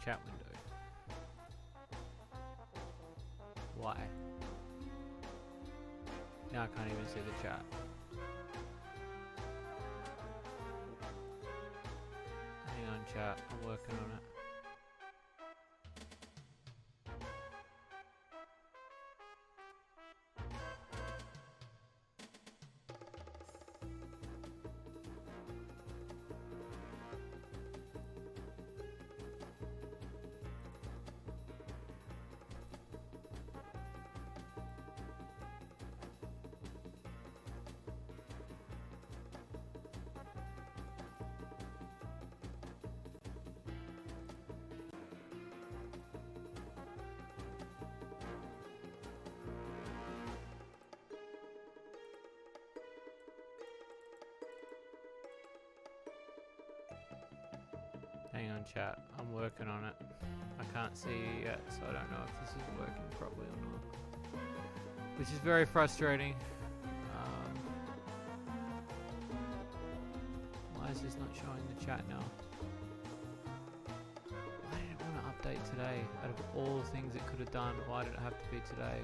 chat window. Why? Now I can't even see the chat. Hang on, chat. I'm working on it. Hang on, chat. I'm working on it. I can't see it yet, so I don't know if this is working properly or not. Which is very frustrating. Why is this not showing the chat now? Why did it want to update today? Out of all things it could have done, why did it have to be today?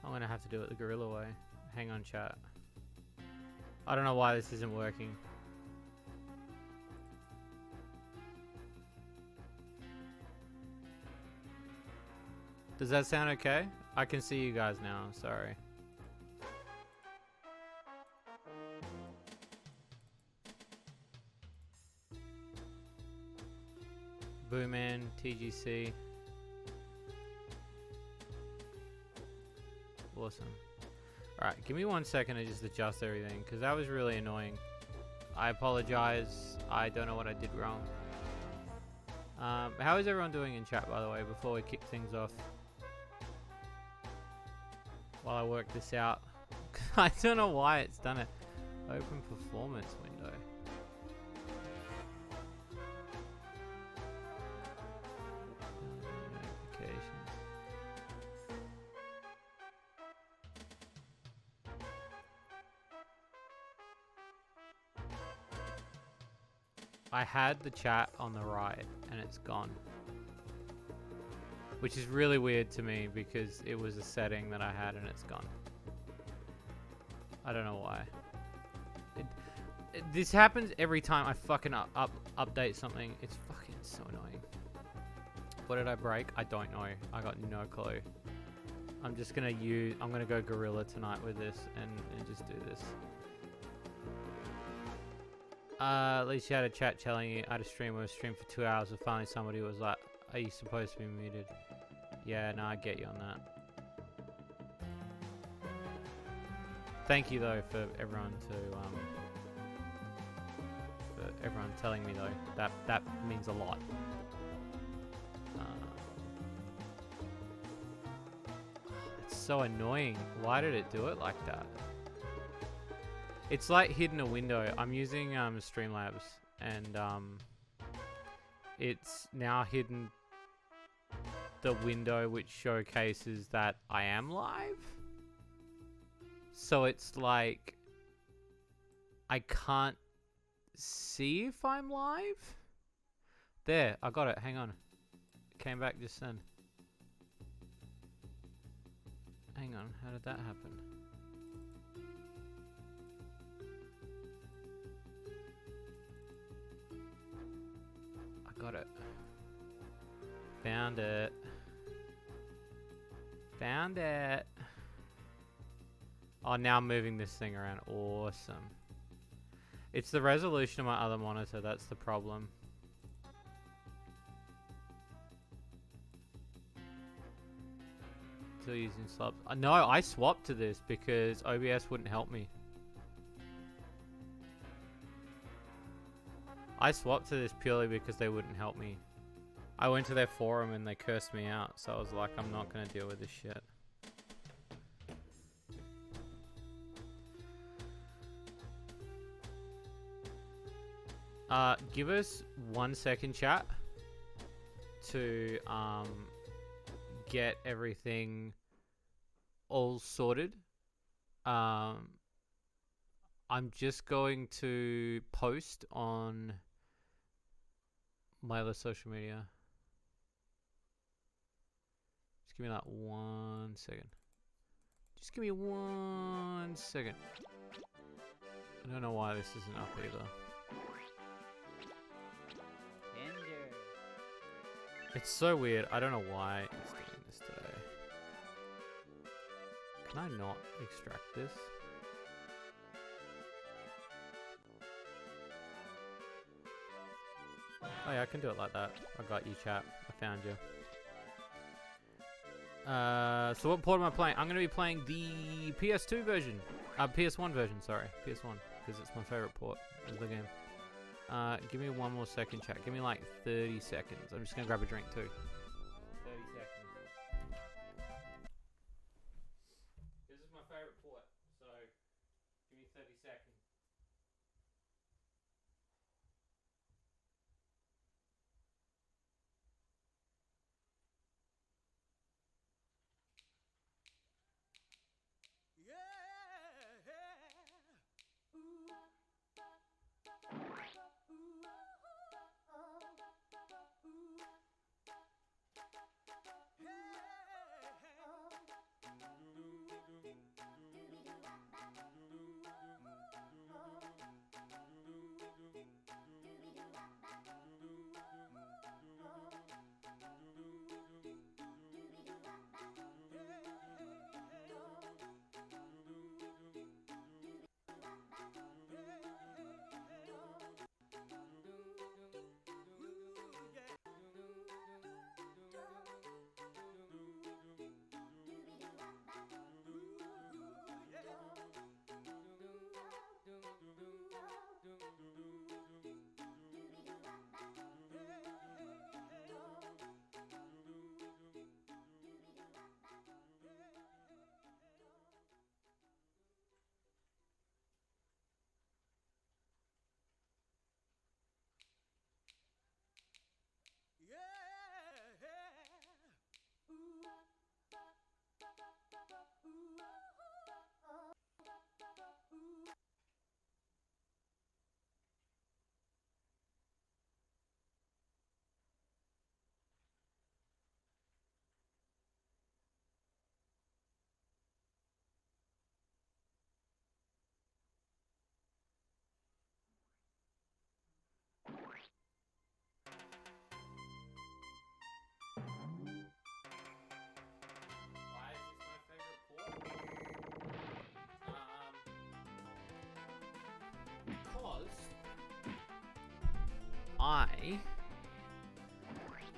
I'm gonna have to do it the gorilla way. Hang on, chat. I don't know why this isn't working. Does that sound okay? I can see you guys now, sorry. Booman, TGC. Awesome. Alright, give me 1 second to just adjust everything, because that was really annoying. I apologize. I don't know what I did wrong. How is everyone doing in chat, by the way, before we kick things off? While I work this out. I don't know why it's done it. Open performance window. Notifications. I had the chat on the right and it's gone. Which is really weird to me because it was a setting that I had and it's gone. I don't know why. This happens every time I fucking update something. It's fucking so annoying. What did I break? I don't know. I got no clue. I'm just gonna I'm gonna go gorilla tonight with this and just do this. At least you had a chat telling you I had a stream where I streamed for 2 hours and finally somebody was like, are you supposed to be muted? Yeah, no, I get you on that. Thank you though for everyone telling me though. That means a lot. It's so annoying. Why did it do it like that? It's like hidden a window. I'm using Streamlabs and it's now hidden the window which showcases that I am live. So it's like I can't see if I'm live. There, I got it. Hang on. It came back just then. Hang on, how did that happen? I got it. Found it. Found it. Oh, now I'm moving this thing around. Awesome. It's the resolution of my other monitor. That's the problem. Still using subs. No, I swapped to this because OBS wouldn't help me. I swapped to this purely because they wouldn't help me. I went to their forum and they cursed me out, so I was like, I'm not gonna deal with this shit. Give us 1 second, chat, to get everything all sorted. I'm just going to post on my other social media. Just give me that 1 second. Just give me 1 second. I don't know why this isn't up either. It's so weird. I don't know why it's doing this today. Can I not extract this? Oh yeah, I can do it like that. I got you, chat. I found you. So what port am I playing? I'm going to be playing the PS2 version. PS1 version, sorry. PS1, because it's my favorite port of the game. Give me 1 more second, chat. Give me like 30 seconds. I'm just going to grab a drink too. 30 seconds. This is my favorite port, so give me 30 seconds.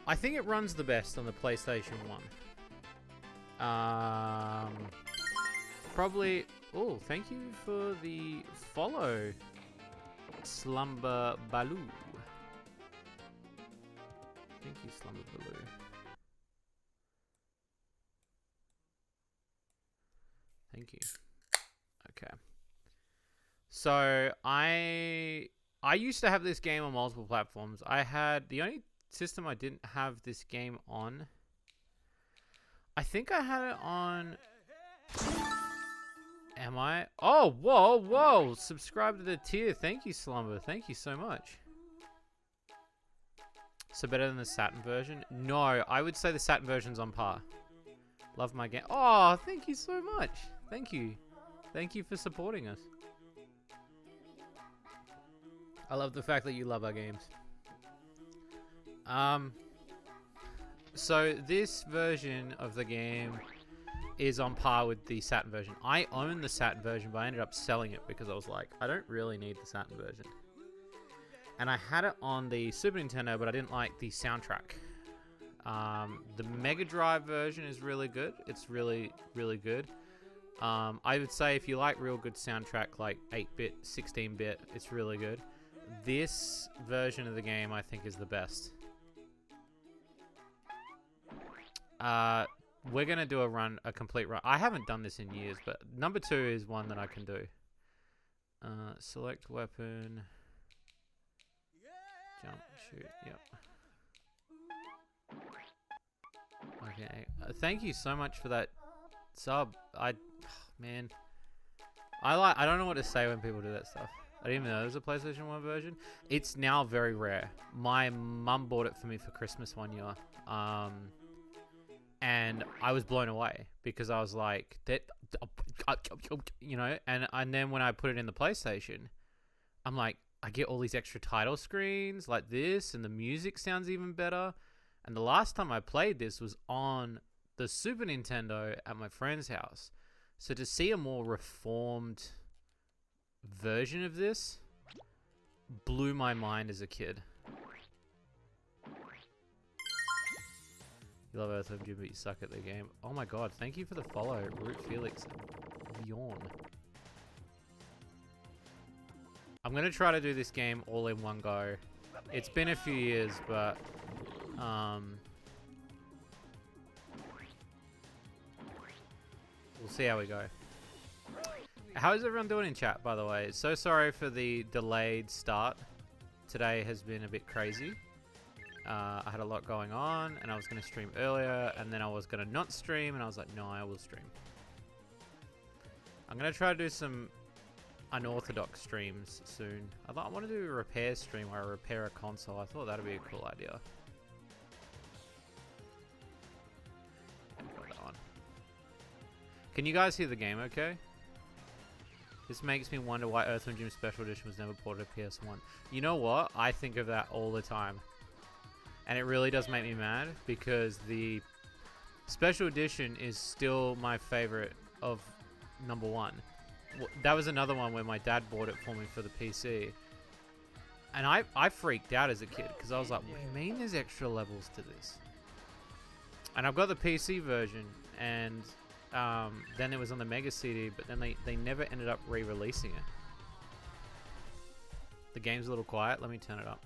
I think it runs the best on the PlayStation 1. Probably. Oh, thank you for the follow, Slumber Baloo. Thank you, Slumber Baloo. Thank you. Okay. So I used to have this game on multiple platforms. I had the only system I didn't have this game on. I think I had it on. Am I? Oh, whoa, whoa! Subscribe to the tier. Thank you, Slumber. Thank you so much. So better than the Saturn version? No, I would say the Saturn version's on par. Love my game. Oh, thank you so much. Thank you. Thank you for supporting us. I love the fact that you love our games. So this version of the game is on par with the Saturn version. I own the Saturn version, but I ended up selling it because I was like, I don't really need the Saturn version. And I had it on the Super Nintendo, but I didn't like the soundtrack. The Mega Drive version is really good. It's really, really good. I would say if you like real good soundtrack, like 8-bit, 16-bit, it's really good. this version of the game I think is the best. We're gonna do a complete run. I haven't done this in years, but number 2 is one that I can do. Select weapon. Jump, shoot, yep. Okay, thank you so much for that sub. Man, I don't know what to say when people do that stuff. I didn't even know there was a PlayStation 1 version. It's now very rare. My mum bought it for me for Christmas one year. And I was blown away because I was like, you know, and then when I put it in the PlayStation, I'm like, I get all these extra title screens like this, and the music sounds even better. And the last time I played this was on the Super Nintendo at my friend's house. So to see a more reformed version of this blew my mind as a kid. You love Earthworm Jim, but you suck at the game. Oh my god, thank you for the follow, Root Felix Yawn. I'm going to try to do this game all in one go. It's been a few years, but we'll see how we go. How is everyone doing in chat, by the way? So sorry for the delayed start. Today has been a bit crazy. I had a lot going on, and I was going to stream earlier, and then I was going to not stream, and I was like, no, I will stream. I'm going to try to do some unorthodox streams soon. I want to do a repair stream where I repair a console. I thought that would be a cool idea. Got that one. Can you guys hear the game okay? This makes me wonder why Earthworm Jim Special Edition was never ported to PS1. You know what? I think of that all the time. And it really does make me mad because the Special Edition is still my favorite of number 1. That was another one where my dad bought it for me for the PC. And I freaked out as a kid because I was like, what do you mean there's extra levels to this? And I've got the PC version, and then it was on the Mega CD, but then they never ended up re-releasing it. The game's a little quiet. Let me turn it up.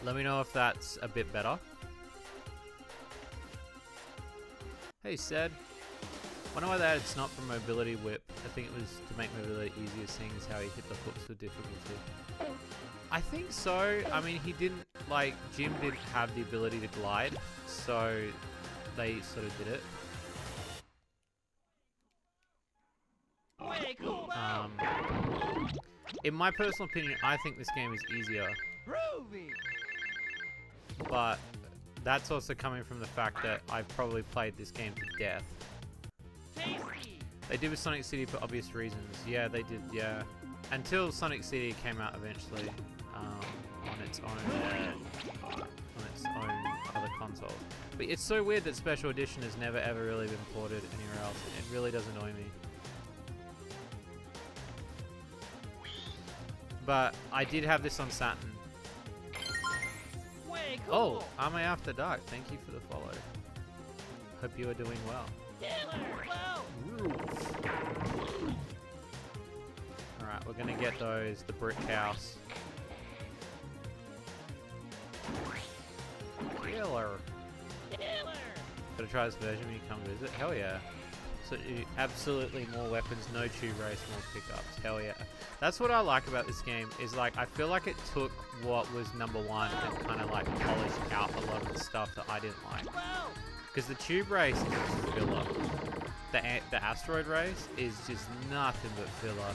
Let me know if that's a bit better. Hey, Sed. Wonder why they added Snot for Mobility Whip. I think it was to make mobility easier, seeing as how he hit the hooks with difficulty. I think so. I mean, he didn't, like, Jim didn't have the ability to glide, so they sort of did it. In my personal opinion, I think this game is easier. But that's also coming from the fact that I've probably played this game to death. They did with Sonic CD for obvious reasons. Yeah, they did, yeah. Until Sonic CD came out eventually on its own other console. But it's so weird that Special Edition has never ever really been ported anywhere else. It really does annoy me. But I did have this on Saturn. Oh, Ame After Dark, thank you for the follow. Hope you are doing well. Alright, we're gonna get the brick house. Killer. Gotta try this version when you come visit. Hell yeah. So absolutely more weapons, no tube race, more pickups. Hell yeah. That's what I like about this game, is like, I feel like it took what was number 1 and kind of like polished out a lot of the stuff that I didn't like. Because the tube race is just filler. The asteroid race is just nothing but filler.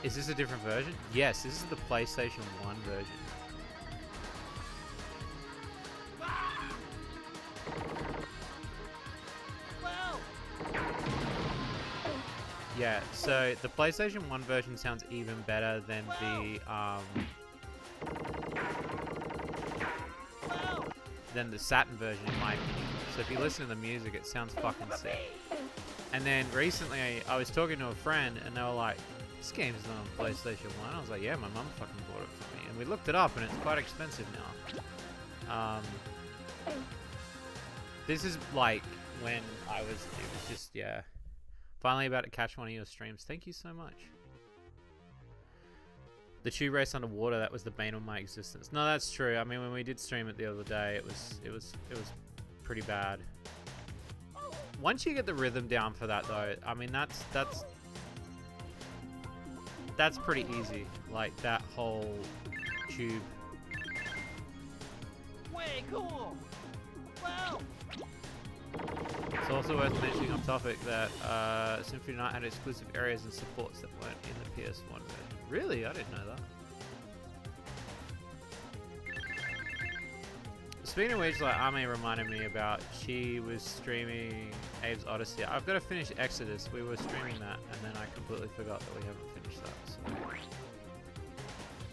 Is this a different version? Yes, this is the PlayStation 1 version. Yeah, so the PlayStation 1 version sounds even better than the Saturn version, in my opinion. So if you listen to the music, it sounds fucking sick. And then recently, I was talking to a friend, and they were like, this game's not on PlayStation 1. I was like, yeah, my mum fucking bought it for me. And we looked it up, and it's quite expensive now. This is like when it was just, yeah. Finally about to catch one of your streams. Thank you so much. The tube race underwater, that was the bane of my existence. No, that's true. I mean, when we did stream it the other day, it was pretty bad. Once you get the rhythm down for that though, I mean that's pretty easy. Like that whole tube. Way cool. Wow. It's also worth mentioning on topic that Symphony Night had exclusive areas and supports that weren't in the PS1 version. Really? I didn't know that. Speaking of which, like Ame reminded me about, she was streaming Abe's Odyssey. I've got to finish Exodus. We were streaming that, and then I completely forgot that we haven't finished that. So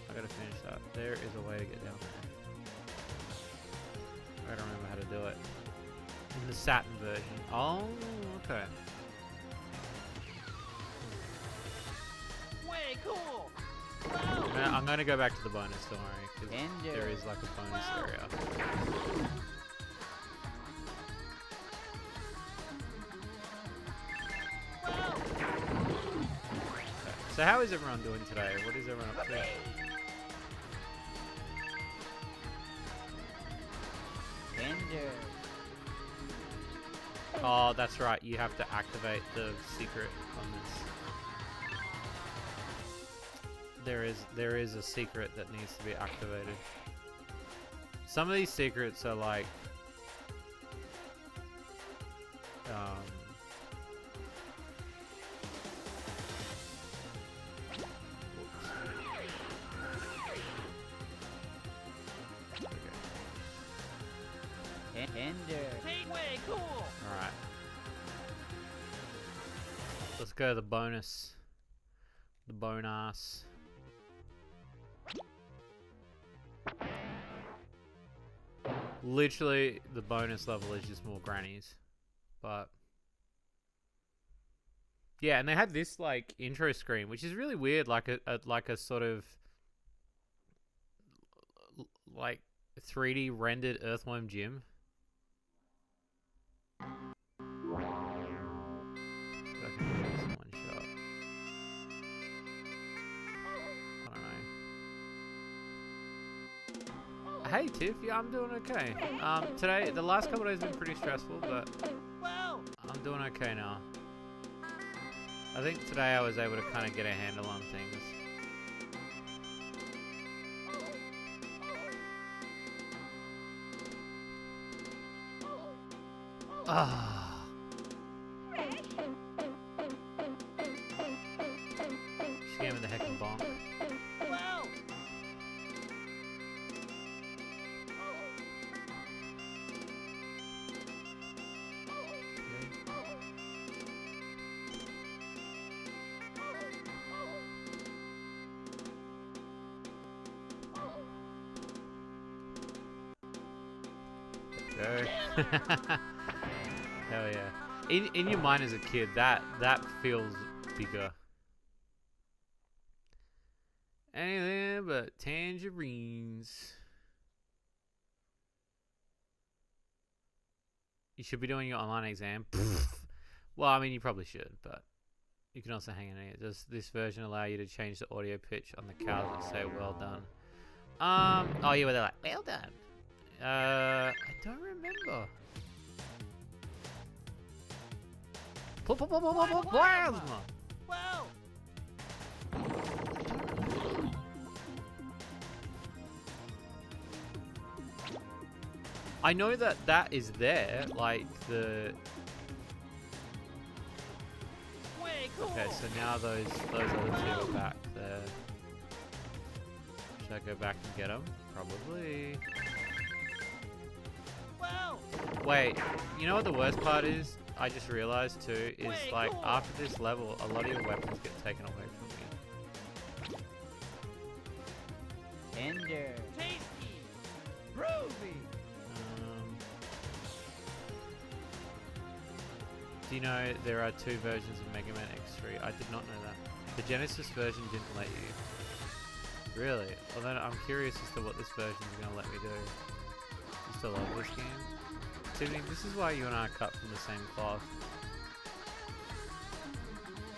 I got to finish that. There is a way to get down there. I don't remember how to do it. In the Saturn version. Oh, okay. Way cool. Wow. I'm going to go back to the bonus, don't worry, because there is like a bonus area. Wow. Okay. So how is everyone doing today? What is everyone up to? Oh, that's right. You have to activate the secret on this. There is a secret that needs to be activated. Some of these secrets are like Way cool. Alright. Let's go to the bonus. The bonus. Literally, the bonus level is just more grannies. But yeah, and they had this like intro screen, which is really weird, like a sort of like 3D rendered Earthworm Jim. Hey Tiff, yeah, I'm doing okay. Today, the last couple of days have been pretty stressful, but I'm doing okay now. I think today I was able to kind of get a handle on things. Ah. She gave me the heckin' bonk. Hell yeah. In your mind as a kid, that feels bigger. Anything but tangerines. You should be doing your online exam. Well, I mean, you probably should, but you can also hang in it. Does this version allow you to change the audio pitch on the cows that say "well done"? Oh yeah, where they're like "well done." I don't remember. Plasma. Wow. I know that is there, like the. Way cool. Okay, so now those other two are back there. Should I go back and get them? Probably. Wow. Wait, you know what the worst part is? I just realized too, is like after this level, a lot of your weapons get taken away from you. Tender. Tasty. Groovy. Do you know there are two versions of Mega Man X3? I did not know that. The Genesis version didn't let you. Really? Well then I'm curious as to what this version is going to let me do. You still love this game? Tiffany, this is why you and I are cut from the same cloth.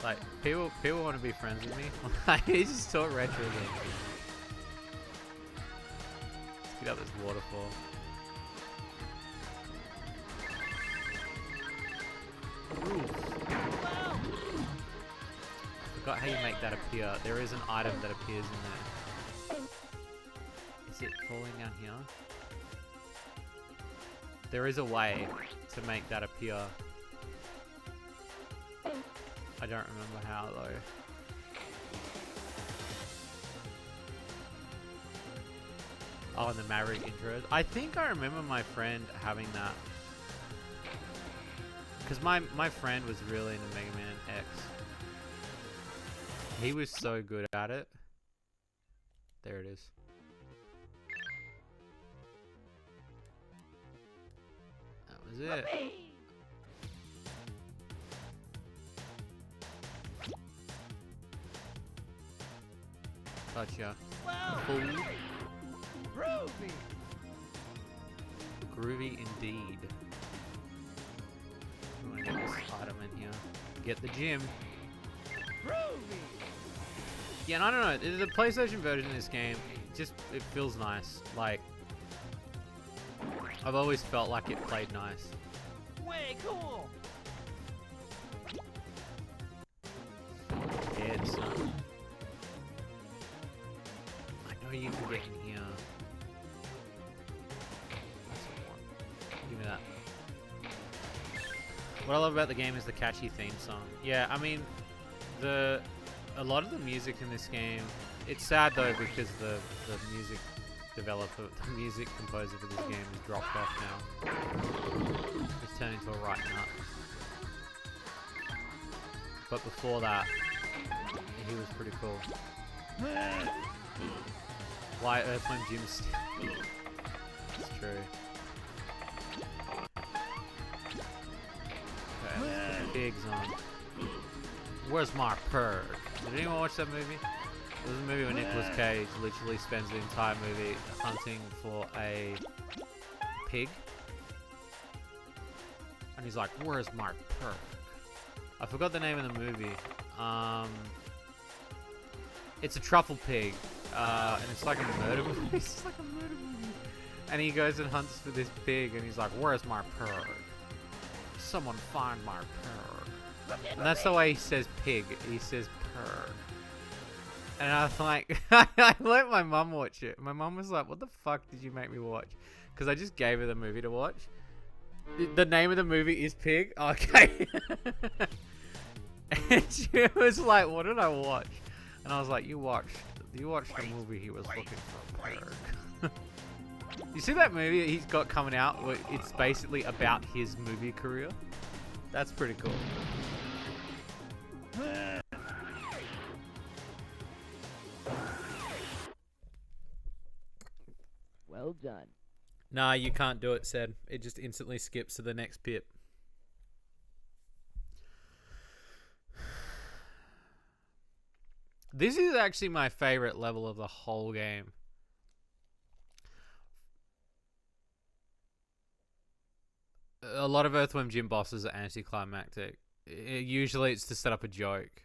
Like, people want to be friends with me. Like, he just talk retro games. Let's get up this waterfall. Whoa! I forgot how you make that appear. There is an item that appears in there. Is it falling down here? There is a way to make that appear. I don't remember how though. Oh, and the Maverick intros. I think I remember my friend having that. Because my friend was really into Mega Man X. He was so good at it. There it is. That was it. Gotcha. Whoa! Fool. Groovy! Groovy indeed. We want to get this item in here. Get the gym. Groovy! Yeah, and I don't know. The PlayStation version of this game, it feels nice. Like, I've always felt like it played nice. Way cool! Yeah, it's, I know you can get in here. That's what I want. Give me that. What I love about the game is the catchy theme song. Yeah, I mean, a lot of the music in this game, it's sad though because the music developer, the music composer for this game has dropped off now. It's turned into a right nut. But before that, he was pretty cool. Why Earthworm Jim's? It's true. Okay, let's put the pigs on. Where's my purr? Did anyone watch that movie? It was a movie where Nicolas Cage literally spends the entire movie hunting for a pig. And he's like, where's my purr? I forgot the name of the movie. It's a truffle pig. And it's like a murder movie. It's like a murder movie. And he goes and hunts for this pig and he's like, where's my purr? Someone find my purr. And that's the way he says pig. He says purr. And I was like, I let my mum watch it. My mum was like, what the fuck did you make me watch? Because I just gave her the movie to watch. The name of the movie is Pig? Okay. And she was like, what did I watch? And I was like, you watched the movie he was looking for a purr. You see that movie he's got coming out? Where it's basically about his movie career. That's pretty cool. Well done. Nah, you can't do it, said. It just instantly skips to the next pit. This is actually my favorite level of the whole game. A lot of Earthworm Jim bosses are anticlimactic. Usually it's to set up a joke.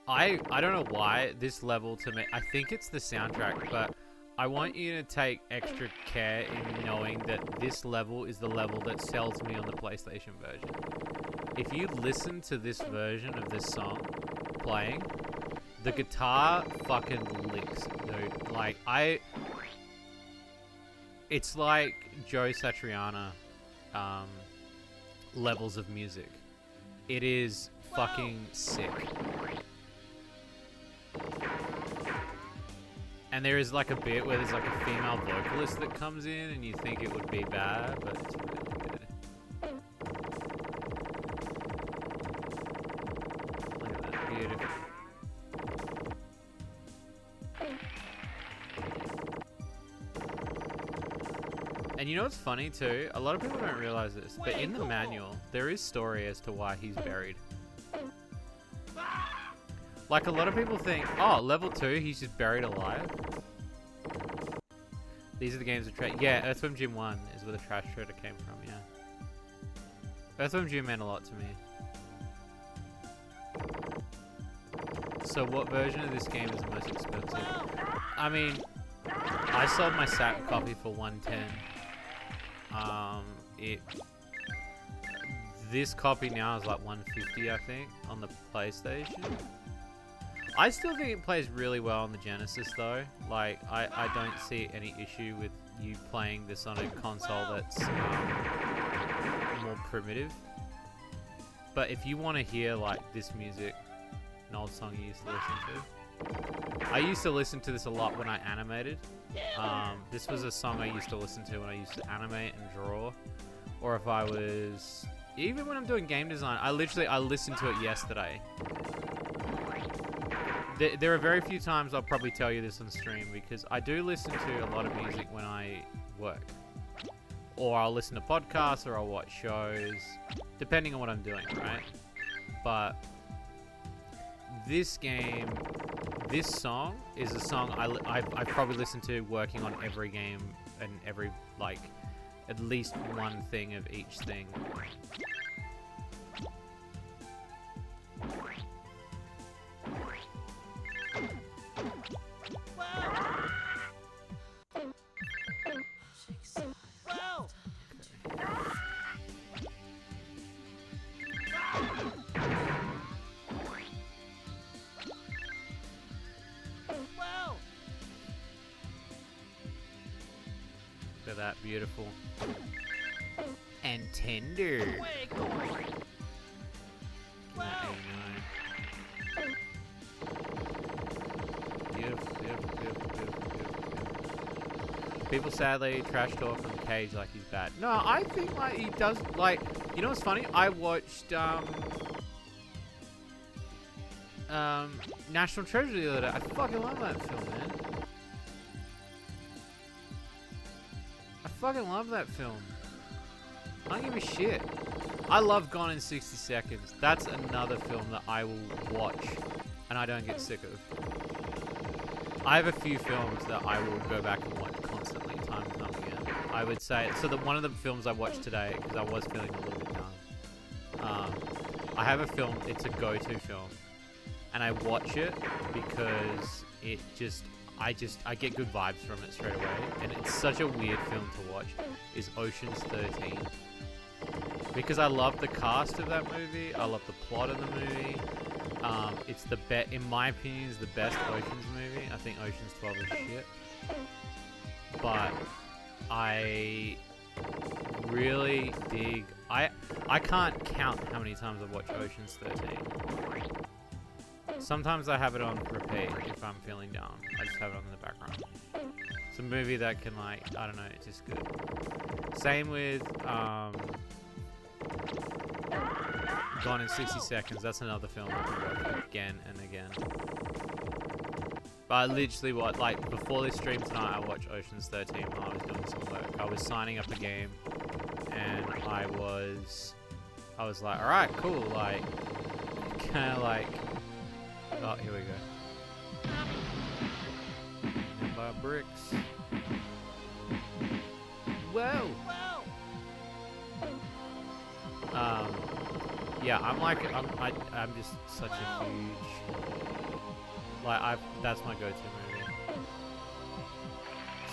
I don't know why this level to me, I think it's the soundtrack, but I want you to take extra care in knowing that this level is the level that sells me on the PlayStation version. If you listen to this version of this song playing, the guitar fucking licks, dude. Like, it's like Joe Satriani levels of music. It is fucking sick. And there is like a bit where there's like a female vocalist that comes in and you think it would be bad, but it's really good. Look at that, beautiful. And you know what's funny too? A lot of people don't realize this, but in the manual, there is story as to why he's buried. Like, a lot of people think, oh, level 2, he's just buried alive. These are the games of trash. Yeah, Earthworm Jim 1 is where the trash shredder came from, yeah. Earthworm Jim meant a lot to me. So what version of this game is the most expensive? I mean, I sold my SAT copy for 110. This copy now is like 150, I think, on the PlayStation. I still think it plays really well on the Genesis though. Like, I don't see any issue with you playing this on a console that's more primitive. But if you want to hear like this music, an old song you used to listen to. I used to listen to this a lot when I animated. This was a song I used to listen to when I used to animate and draw. Or if I was... Even when I'm doing game design, I listened to it yesterday. There are very few times I'll probably tell you this on stream because I do listen to a lot of music when I work. Or I'll listen to podcasts or I'll watch shows, depending on what I'm doing, right? But this game, this song is a song I probably listen to working on every game and every, like, at least one thing of each thing. Look at that, beautiful. And tender. Way cool. Wow. Beautiful, beautiful, beautiful, beautiful, beautiful. People sadly trash talk from Cage like he's bad. No, I think like he does, like, you know what's funny? I watched National Treasure the other day. I fucking love that film, man. I fucking love that film. I don't give a shit. I love Gone in 60 Seconds. That's another film that I will watch and I don't get sick of. I have a few films that I will go back and watch constantly, time and time again. I would say, so that one of the films I watched today, because I was feeling a little bit down, I have a film, it's a go-to film, and I watch it because it just, I get good vibes from it straight away, and it's such a weird film to watch, is Ocean's 13. Because I love the cast of that movie, I love the plot of the movie. It's the best, in my opinion, is the best Ocean's movie. I think Ocean's 12 is shit. But I really dig, I can't count how many times I've watched Ocean's 13. Sometimes I have it on repeat if I'm feeling down. I just have it on in the background. It's a movie that can, like, I don't know, it's just good. Same with Gone in 60 Seconds. That's another film I can watch again and again. But I literally watched, like, before this stream tonight, I watched Ocean's 13 while I was doing some work. I was signing up a game, and I was like, alright, cool, like, kinda like, oh, here we go. And by bricks. Whoa! Yeah, I'm just such a huge, like, that's my go-to movie.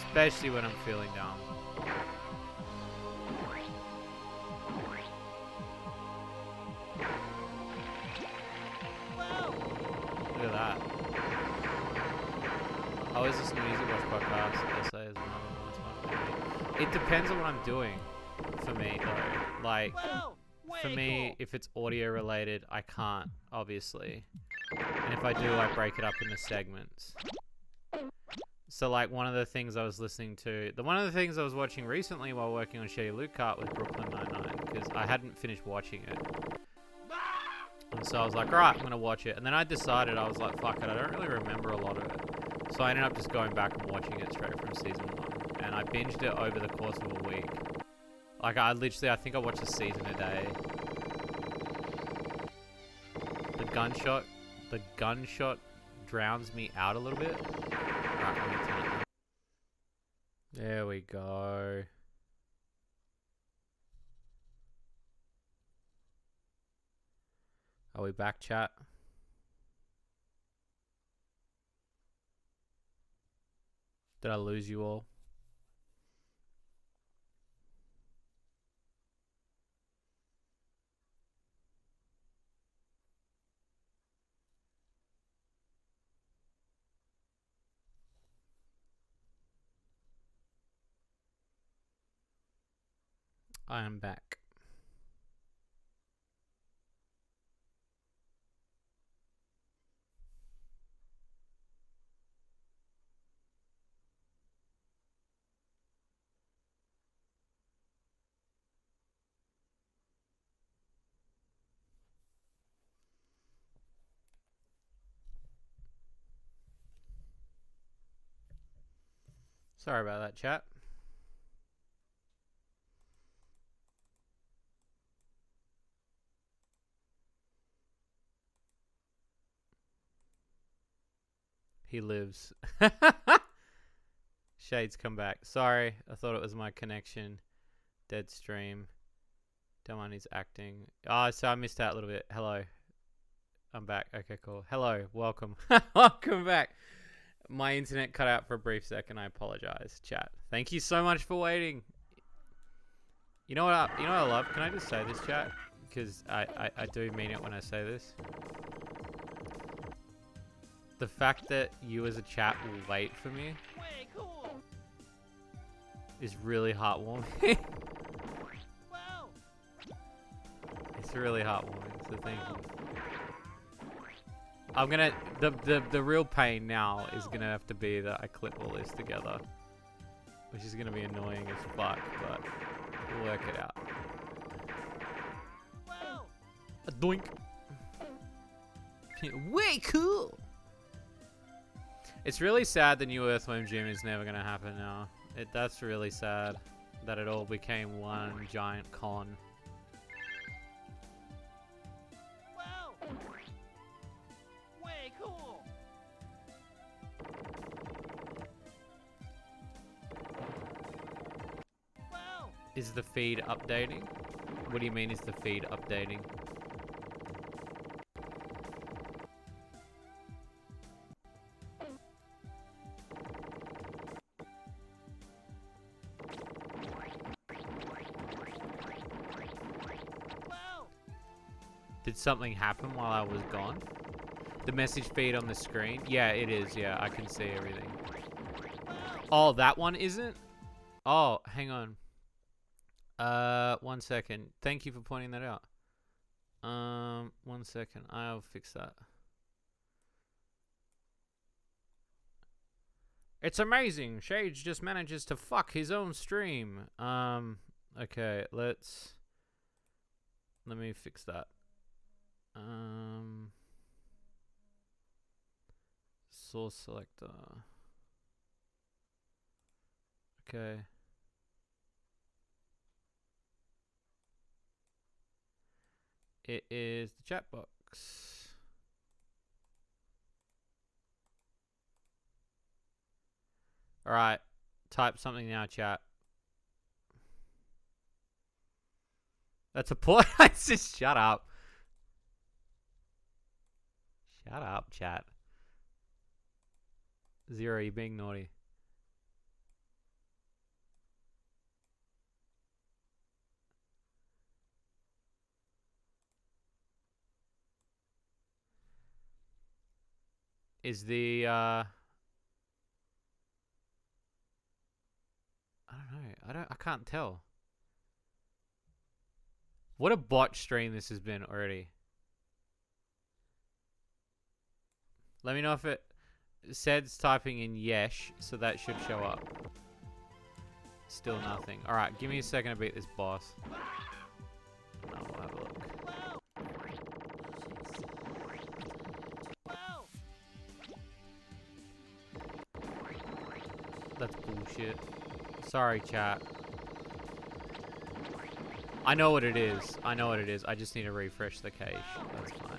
Especially when I'm feeling down. Look at that. I always listen to music, watch podcasts, essays, and it depends on what I'm doing, for me, though. Like, for me, if it's audio related, I can't, obviously. And if I do, I break it up into segments. So, like, one of the things I was listening to, one of the things I was watching recently while working on Shady Loot Cart was Brooklyn Nine-Nine, because I hadn't finished watching it. And so I was like, alright, I'm going to watch it. And then I decided, I was like, fuck it, I don't really remember a lot of it. So I ended up just going back and watching it straight from season 1. And I binged it over the course of a week. Like, I think I watched a season a day. The gunshot drowns me out a little bit. Alright, let me turn it down. There we go. Are we back, chat? Did I lose you all? I am back. Sorry about that, chat. He lives. Shade's come back. Sorry, I thought it was my connection. Dead stream. Don't mind his acting. Oh, so I missed out a little bit. Hello. I'm back. Okay, cool. Hello. Welcome. Welcome back. My internet cut out for a brief second. I apologize, chat. Thank you so much for waiting. You know what I love? Can I just say this, chat? Because I do mean it when I say this. The fact that you as a chat will wait for me Way cool. is really heartwarming. Wow. It's really heartwarming, so thank you. I'm gonna the real pain now is gonna have to be that I clip all this together, which is gonna be annoying as fuck, but we'll work it out. Wow. A doink. Way cool. It's really sad the new Earthworm Jim is never gonna happen now. That's really sad that it all became one giant con. Wow. Way cool. Wow. Is the feed updating? What do you mean is the feed updating? Wow. Did something happen while I was gone? The message feed on the screen? Yeah, it is. Yeah, I can see everything. Oh, that one isn't? Oh, hang on. 1 second. Thank you for pointing that out. 1 second. I'll fix that. It's amazing. Shades just manages to fuck his own stream. Okay, let me fix that. Source selector. Okay. It is the chat box. All right, type something now, chat. That's a point. Just shut up. Shut up, chat. Zero, you're being naughty. Is the I don't know. I can't tell. What a bot stream this has been already. Let me know if it says typing in yesh, so that should show up. Still nothing. Alright, give me a second to beat this boss. No, we'll have a look. Wow. That's bullshit. Sorry, chat. I know what it is. I know what it is. I just need to refresh the cache. That's fine.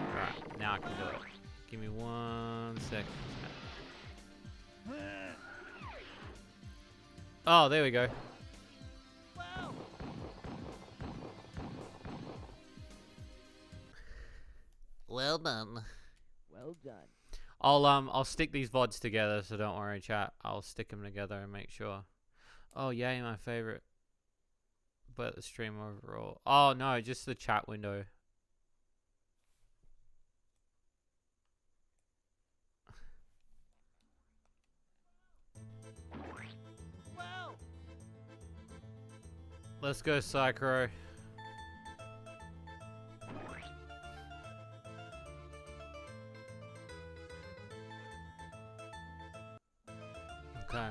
Alright, now I can do it. Give me 1 second. Oh, there we go. Well done. Well done. I'll stick these VODs together, so don't worry, chat. I'll stick them together and make sure. Oh, yay, my favorite. But the stream overall. Oh, no, just the chat window. Well. Let's go, Psycho. Okay.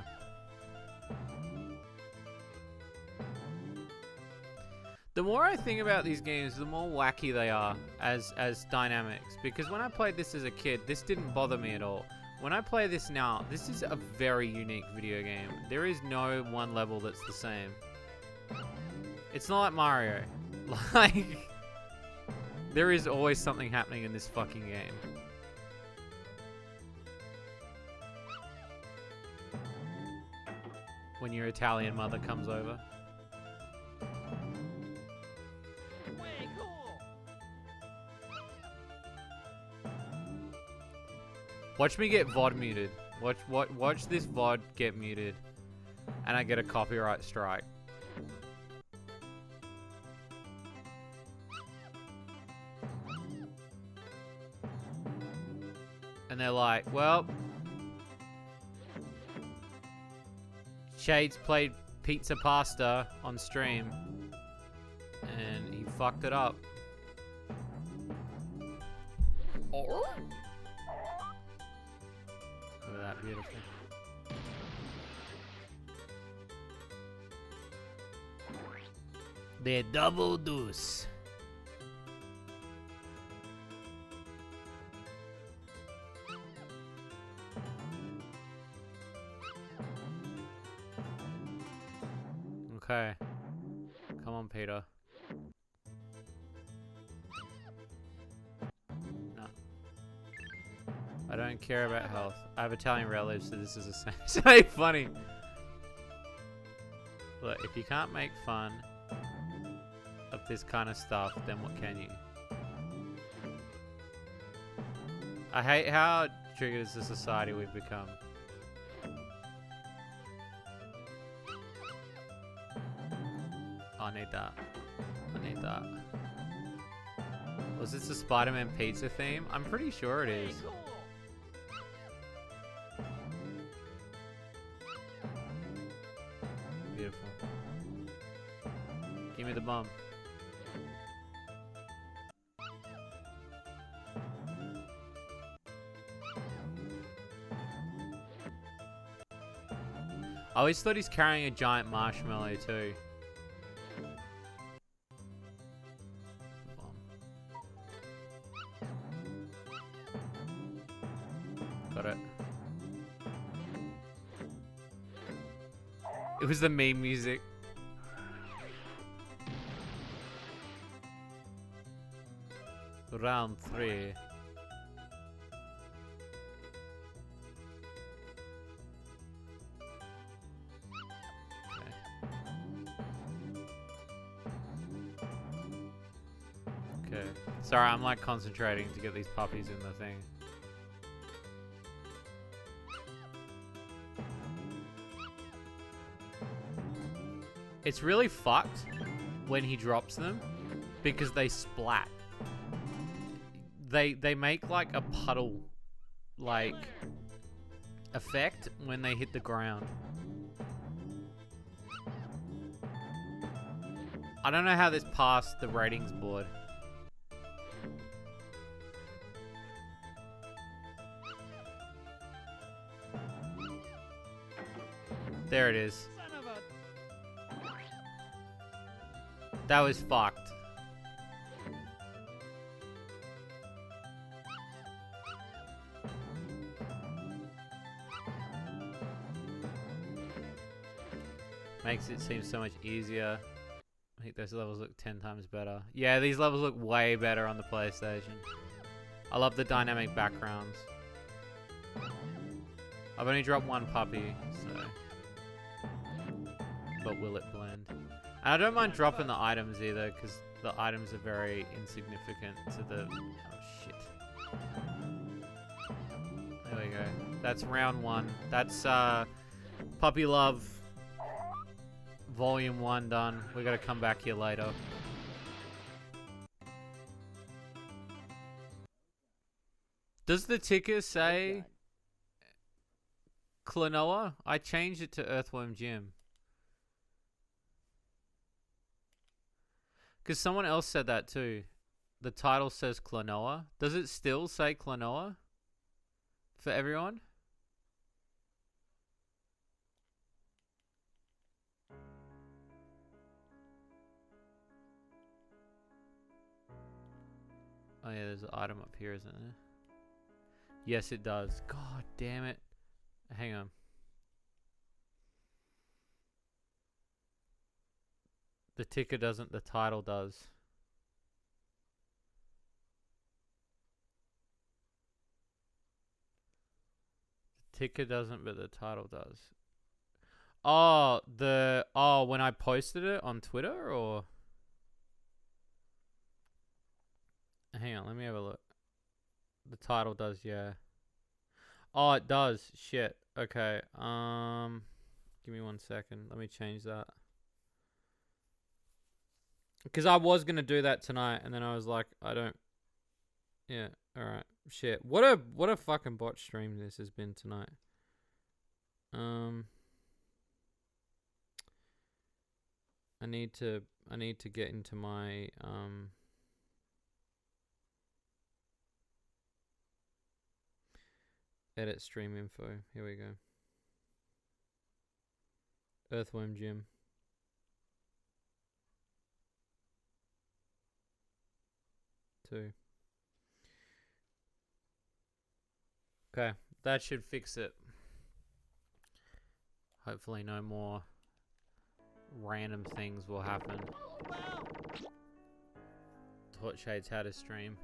The more I think about these games, the more wacky they are as dynamics. Because when I played this as a kid, this didn't bother me at all. When I play this now, this is a very unique video game. There is no one level that's the same. It's not like Mario. Like, there is always something happening in this fucking game. When your Italian mother comes over. Way cool. Watch me get VOD muted. Watch this VOD get muted. And I get a copyright strike. And they're like, well, Shades played Pizza Pasta on stream, and he fucked it up. Look at that, beautiful. The double deuce. Okay. Come on, Peter. No. I don't care about health. I have Italian relatives, so this is the same. It's so funny. Look, if you can't make fun of this kind of stuff, then what can you? I hate how triggered as a society we've become. I need that. I need that. Was this a Spider-Man pizza theme? I'm pretty sure it Way is. cool. Beautiful. Give me the bomb. I always thought he's carrying a giant marshmallow too. Got it. It was the meme music. Round 3. Okay. Sorry, I'm like concentrating to get these puppies in the thing. It's really fucked when he drops them because they splat. They make like a puddle like effect when they hit the ground. I don't know how this passed the ratings board. There it is. Son of a. That was fucked. Makes it seem so much easier. I think those levels look 10 times better. Yeah, these levels look way better on the PlayStation. I love the dynamic backgrounds. I've only dropped one puppy, so... But will it blend? And I don't mind dropping the items either, because the items are very insignificant to the... Oh, shit. There we go. That's round 1. That's Puppy Love Volume 1 done. We gotta come back here later. Does the ticker say Klonoa? I changed it to Earthworm Jim. Because someone else said that too. The title says Klonoa. Does it still say Klonoa? For everyone? Oh yeah, there's an item up here, isn't there? Yes, it does. God damn it. Hang on. The ticker doesn't, the title does. The ticker doesn't, but the title does. Oh, when I posted it on Twitter, or? Hang on, let me have a look. The title does, yeah. Oh, it does. Shit. Okay. Give me 1 second. Let me change that. Because I was gonna do that tonight, and then I was like, I don't. Yeah. All right. Shit. What a fucking bot stream this has been tonight. I need to get into my edit stream info. Here we go. Earthworm Jim. Two. Okay, that should fix it. Hopefully no more random things will happen. Taught Shades how to stream.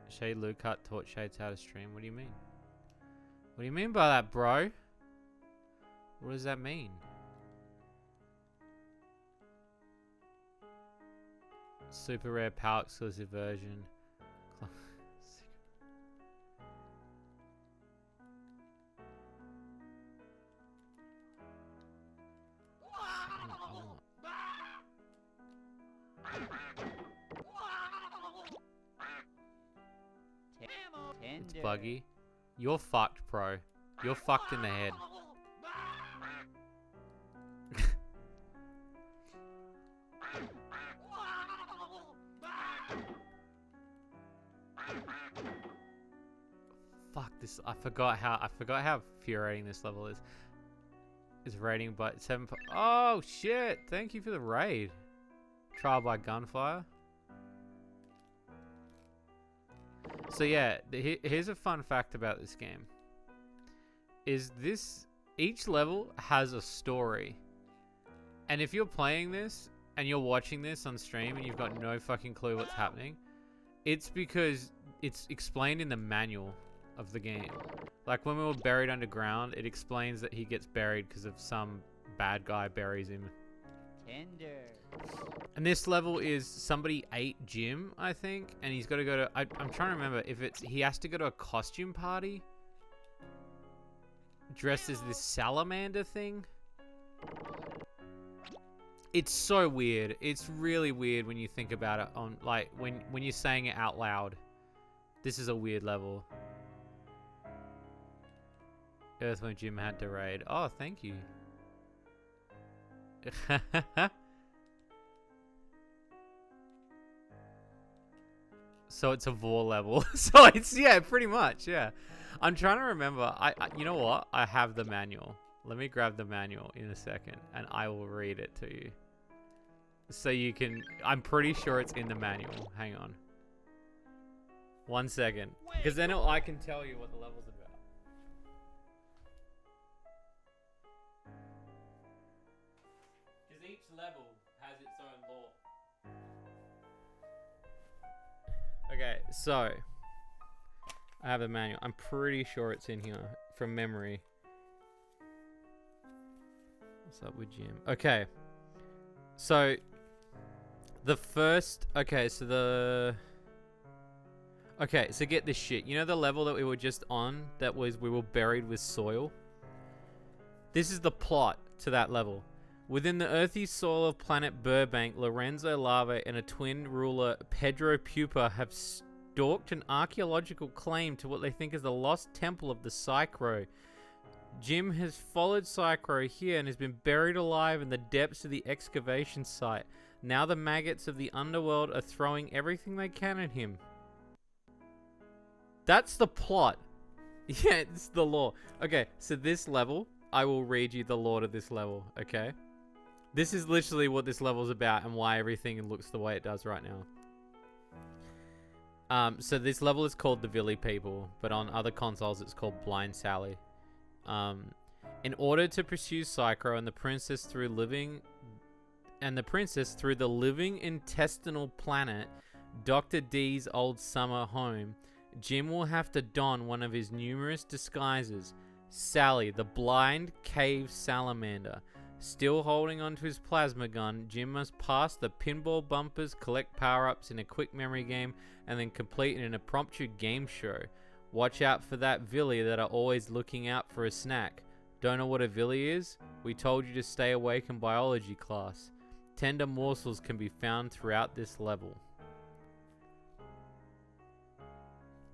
Shade Lucut taught Shades how to stream. What do you mean? What do you mean by that, bro? What does that mean? Super rare power exclusive version. It's buggy. You're fucked, bro. You're fucked in the head. Fuck this. I forgot how infuriating this level is. It's rating but 7. Oh shit! Thank you for the raid. Trial by gunfire. So yeah, here's a fun fact about this game. Each level has a story. And if you're playing this and you're watching this on stream and you've got no fucking clue what's happening, it's because it's explained in the manual of the game. Like when we were buried underground, it explains that he gets buried because of some bad guy buries him. Tender. And this level is somebody ate Jim, I think, and he's got to go to. I'm trying to remember if he has to go to a costume party dressed as this salamander thing. It's so weird. It's really weird when you think about it on like when you're saying it out loud. This is a weird level. Earthworm Jim had to raid. Oh, thank you. So it's a vor level. So it's, yeah, pretty much, yeah. I'm trying to remember. You know what? I have the manual. Let me grab the manual in a second and I will read it to you. So you can, I'm pretty sure it's in the manual. Hang on. 1 second. Because then I can tell you what the level's about. Because each level has its own lore. Okay, so I have the manual. I'm pretty sure it's in here from memory. What's up with Jim? Okay. So the first, okay, so Okay, so get this shit. You know the level that we were just on that was we were buried with soil? This is the plot to that level. Within the earthy soil of planet Burbank, Lorenzo Lava and a twin ruler, Pedro Pupa, have stalked an archaeological claim to what they think is the lost temple of the Psychro. Jim has followed Psychro here and has been buried alive in the depths of the excavation site. Now the maggots of the underworld are throwing everything they can at him. That's the plot. Yeah, it's the lore. Okay, so this level, I will read you the lore to this level, okay? This is literally what this level's about and why everything looks the way it does right now. So this level is called the Villy People, but on other consoles it's called Blind Sally. In order to pursue Psychro and the princess through the living intestinal planet, Dr. D's old summer home, Jim will have to don one of his numerous disguises. Sally, the blind cave salamander. Still holding onto his plasma gun, Jim must pass the pinball bumpers, collect power-ups in a quick memory game, and then complete an impromptu game show. Watch out for that Villy that are always looking out for a snack. Don't know what a Villy is? We told you to stay awake in biology class. Tender morsels can be found throughout this level.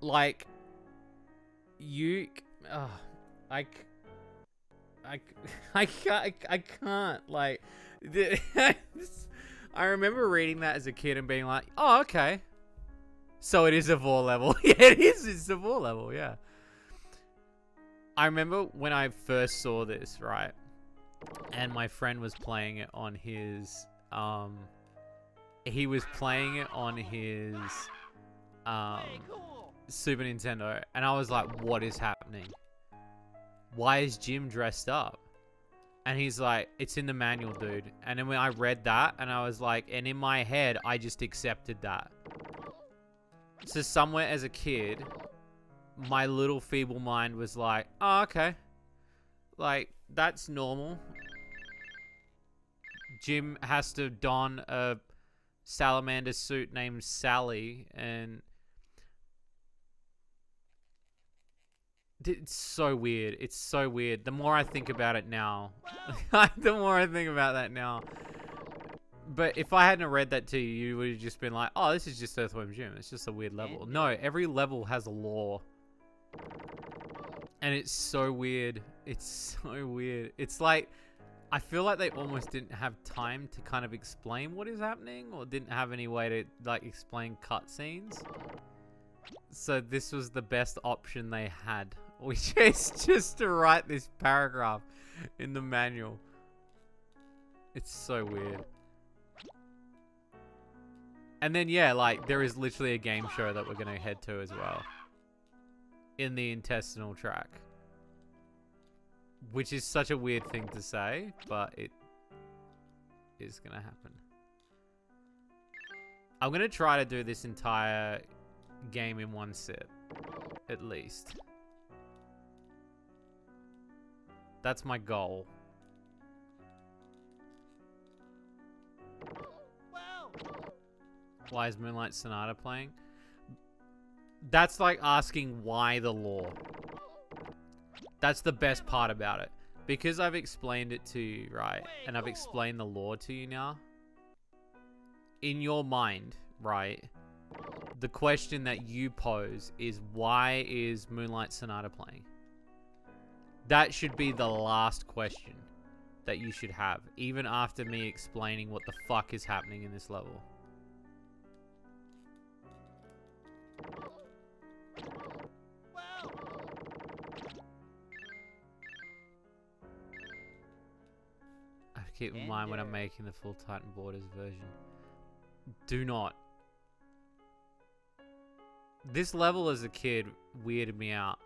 Like, you... I can't, like... I remember reading that as a kid and being like, oh, okay. So it is a 4 level. Yeah, it is. It's a 4 level, yeah. I remember when I first saw this, right? And my friend was playing it on his... he was playing it on his... Hey, cool. Super Nintendo. And I was like, what is happening? Why is Jim dressed up? And he's like, it's in the manual, dude. And then when I read that, and I was like, and in my head, I just accepted that. So somewhere as a kid, my little feeble mind was like, oh, okay. Like, that's normal. Jim has to don a salamander suit named Sally, and... It's so weird. It's so weird. The more I think about it now, the more I think about that now. But if I hadn't read that to you, you would have just been like, oh, this is just Earthworm Jim. It's just a weird level. No, every level has a lore. And it's so weird. It's so weird. It's like, I feel like they almost didn't have time to kind of explain what is happening, or didn't have any way to, like, explain cutscenes. So this was the best option they had, which is just to write this paragraph in the manual. It's so weird. And then, yeah, like, there is literally a game show that we're going to head to as well. In the intestinal track. Which is such a weird thing to say, but it is going to happen. I'm going to try to do this entire game in one sit. At least. That's my goal. Wow. Why is Moonlight Sonata playing? That's like asking why the lore. That's the best part about it. Because I've explained it to you, right? And I've explained the lore to you now. In your mind, right? The question that you pose is, why is Moonlight Sonata playing? That should be the last question that you should have, even after me explaining what the fuck is happening in this level. Wow. I keep in mind when I'm making the full Titan Borders version. Do not. This level as a kid weirded me out.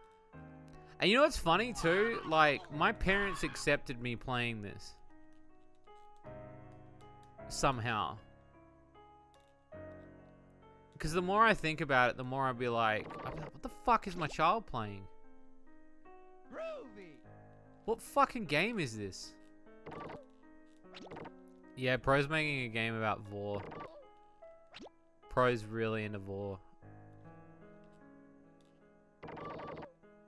And you know what's funny too? Like, my parents accepted me playing this. Somehow. Because the more I think about it, the more I'll be like, what the fuck is my child playing? Groovy. What fucking game is this? Yeah, Pro's making a game about Vor. Pro's really into Vor.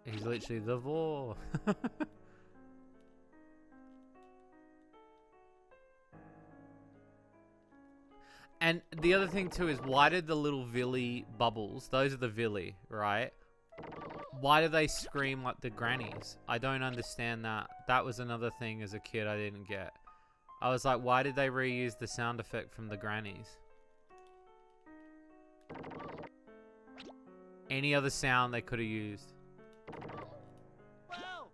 He's literally the vor. And the other thing too is, why did the little Villy bubbles, those are the Villy, right? Why do they scream like the grannies? I don't understand that. That was another thing as a kid I didn't get. I was like, why did they reuse the sound effect from the grannies? Any other sound they could have used. Whoa!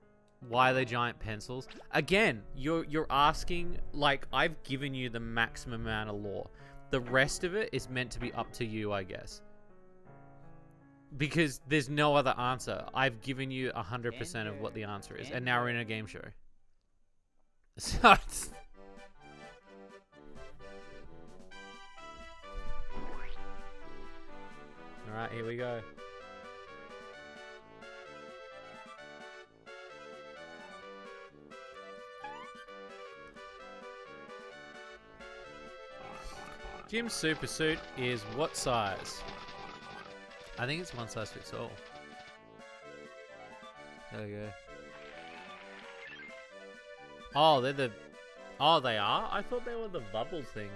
Why are they giant pencils? Again, you're asking, like, I've given you the maximum amount of lore. The rest of it is meant to be up to you, I guess. Because there's no other answer. I've given you 100% of what the answer is. And now we're in a game show. So it's... Alright, here we go. Jim's super suit is what size? I think it's one size fits all. There we go. Oh, they're the... Oh, they are? I thought they were the bubble things.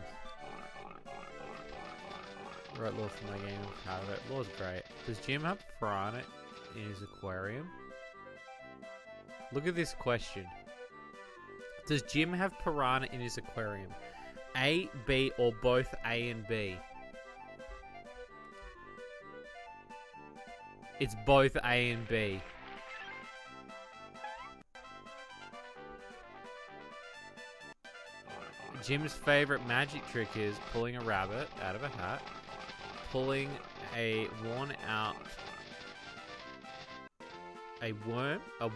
Right, lore for my game. Out of it. Lore's great. Does Jim have piranha in his aquarium? Look at this question. Does Jim have piranha in his aquarium? A, B, or both A and B? It's both A and B. Jim's favorite magic trick is pulling a rabbit out of a hat, pulling a worn out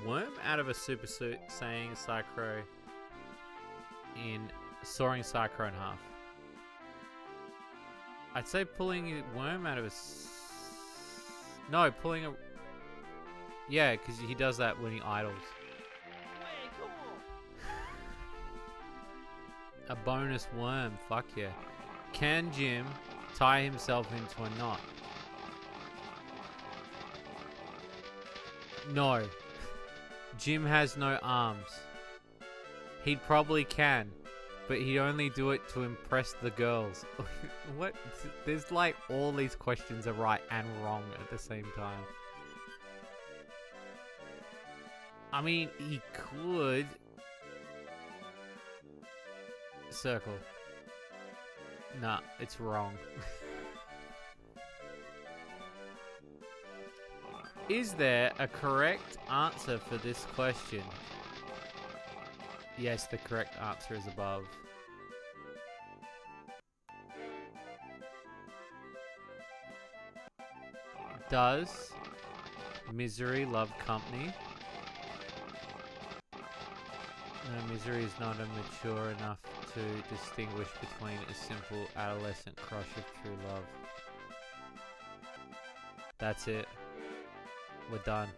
worm out of a super suit, saying Psycho in sawing Psycho in half. I'd say pulling a worm out of a no, pulling a... Yeah, because he does that when he idles. Way cool! A bonus worm, fuck yeah. Can Jim tie himself into a knot? No. Jim has no arms. He probably can, but he'd only do it to impress the girls. What? There's like all these questions are right and wrong at the same time. I mean, he could... Circle. Nah, it's wrong. Is there a correct answer for this question? Yes, the correct answer is above. Does Misery love company? No, Misery is not mature enough to distinguish between a simple adolescent crush of true love. That's it. We're done.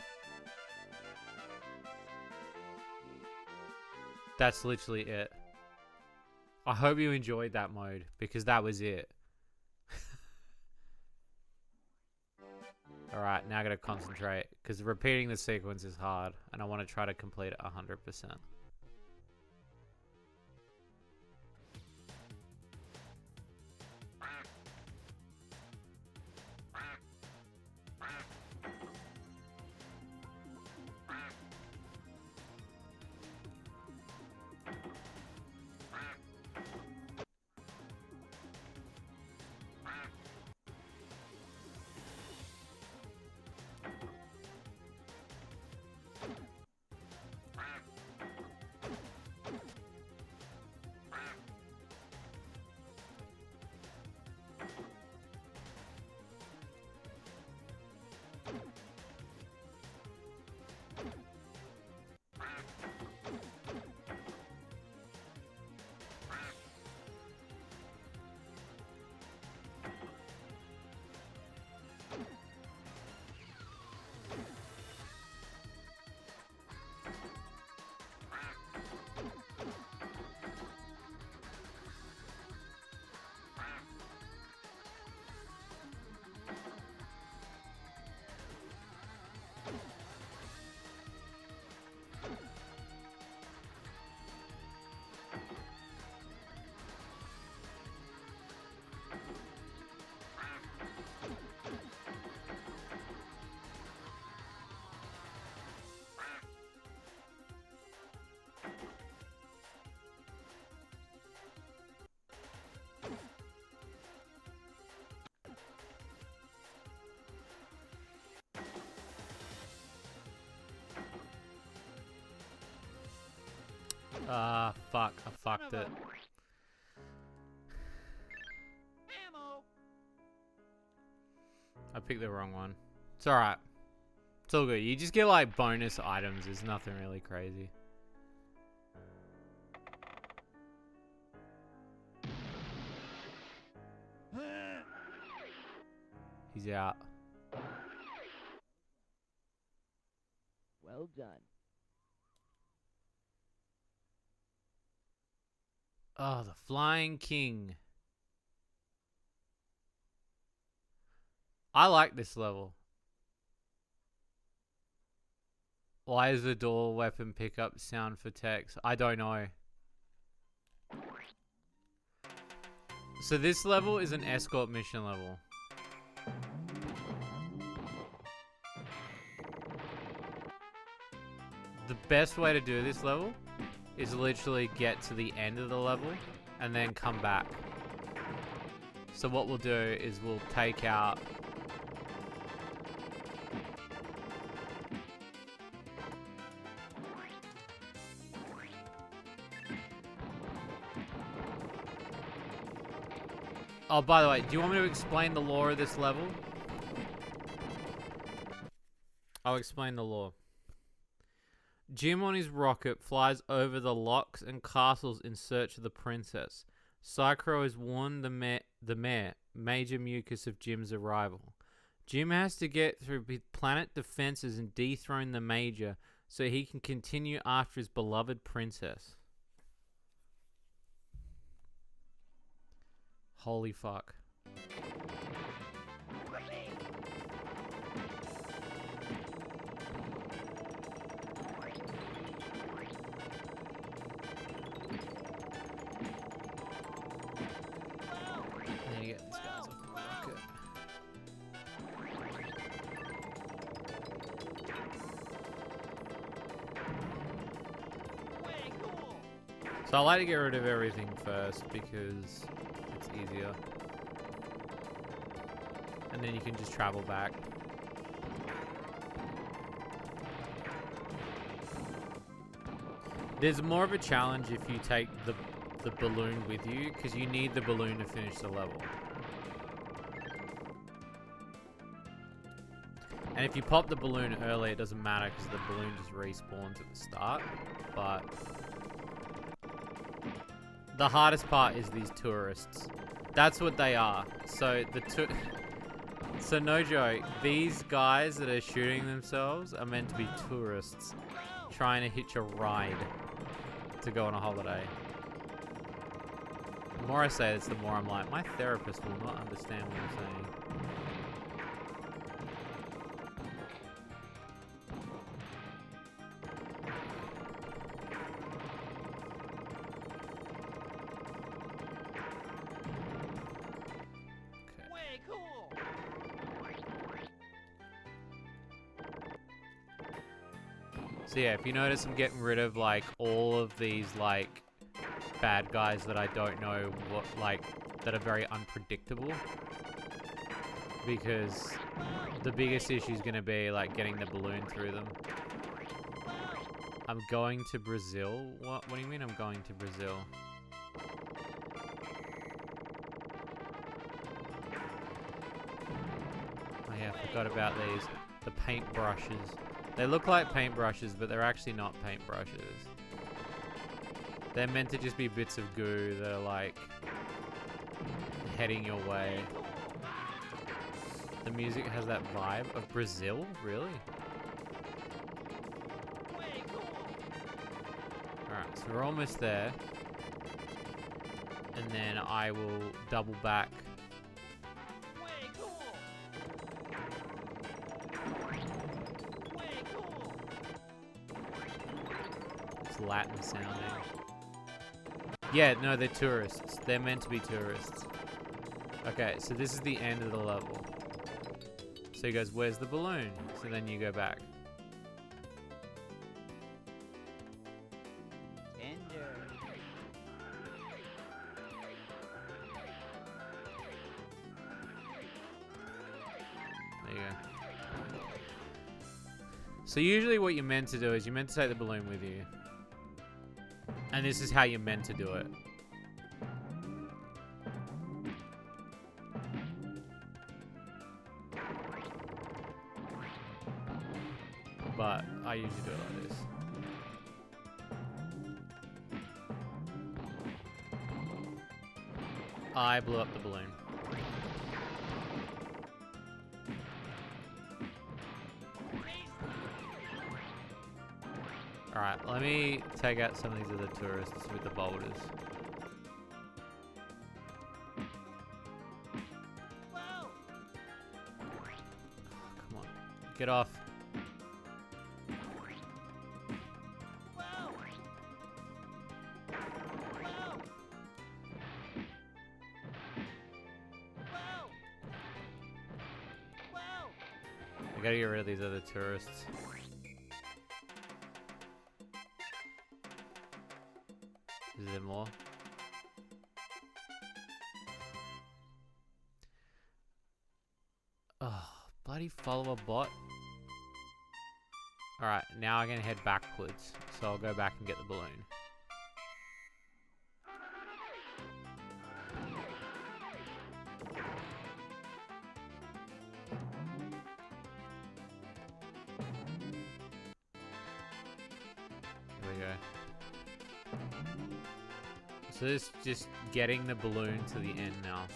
That's literally it. I hope you enjoyed that mode, because that was it. Alright, now I gotta concentrate, because repeating the sequence is hard, and I want to try to complete it 100%. Ah, fuck. I fucked it. Ammo. I picked the wrong one. It's alright. It's all good. You just get like bonus items. There's nothing really crazy. He's out. Well done. Oh, the Flying King. I like this level. Why is the dual weapon pickup sound for text? I don't know. So this level is an escort mission level. The best way to do this level is literally get to the end of the level and then come back. So what we'll do is we'll take out Oh, by the way, do you want me to explain the lore of this level? I'll explain the lore. Jim on his rocket flies over the locks and castles in search of the princess. Psycho has warned the mayor, Major Mucus, of Jim's arrival. Jim has to get through planet defenses and dethrone the Major so he can continue after his beloved princess. Holy fuck. I need to get these guys off my rocket. Way cool. So I like to get rid of everything first because it's easier. And then you can just travel back. There's more of a challenge if you take the balloon with you, because you need the balloon to finish the level. And if you pop the balloon early, it doesn't matter because the balloon just respawns at the start. But the hardest part is these tourists. That's what they are. So so no joke, these guys that are shooting themselves are meant to be tourists trying to hitch a ride to go on a holiday. The more I say this, the more I'm like, my therapist will not understand what I'm saying. Way cool. So yeah, if you notice, I'm getting rid of like all of these like bad guys that I don't know what, like, that are very unpredictable, because the biggest issue is going to be like getting the balloon through them. I'm going to Brazil. What do you mean I'm going to Brazil? Oh yeah, I forgot about these. The paintbrushes. They look like paintbrushes, but they're actually not paintbrushes. They're meant to just be bits of goo that are like heading your way. The music has that vibe of Brazil, really? Way cool. Alright, so we're almost there. And then I will double back. Way cool. Way cool. It's Latin sounding. Yeah, no, they're tourists. They're meant to be tourists. Okay, so this is the end of the level. So he goes, where's the balloon? So then you go back. Tender. There you go. So usually what you're meant to do is you're meant to take the balloon with you. And this is how you're meant to do it. But I usually do it like this. I blew up the balloon. Alright, let me take out some of these other tourists with the boulders. Whoa! Come on. Get off. Whoa! Whoa! Whoa! Whoa! I gotta get rid of these other tourists. Is there more? Oh, bloody follower bot. Alright, now I'm gonna head backwards. So I'll go back and get the balloon. Here we go. So this is just getting the balloon to the end now.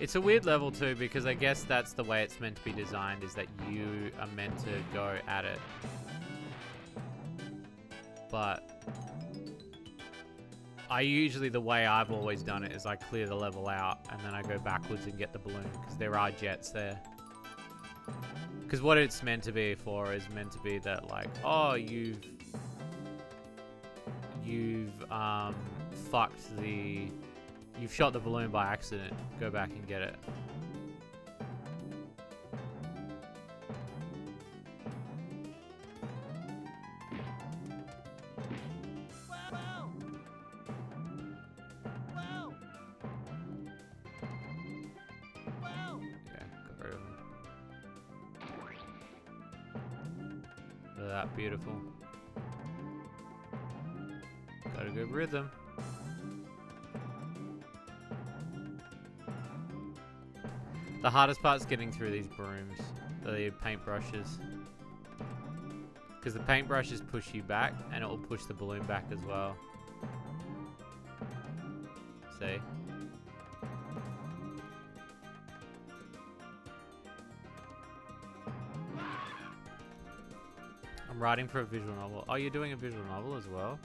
It's a weird level too, because I guess that's the way it's meant to be designed, is that you are meant to go at it. But the way I've always done it is I clear the level out and then I go backwards and get the balloon, because there are jets there. Because what it's meant to be for is meant to be that, like, oh, you've you've shot the balloon by accident. Go back and get it. Whoa! Whoa! Whoa! Yeah, got rid of them. Look at that, beautiful. Got a good rhythm. The hardest part's getting through these brooms, the paintbrushes. Because the paintbrushes push you back, and it will push the balloon back as well. See? I'm writing for a visual novel. Oh, you're doing a visual novel as well?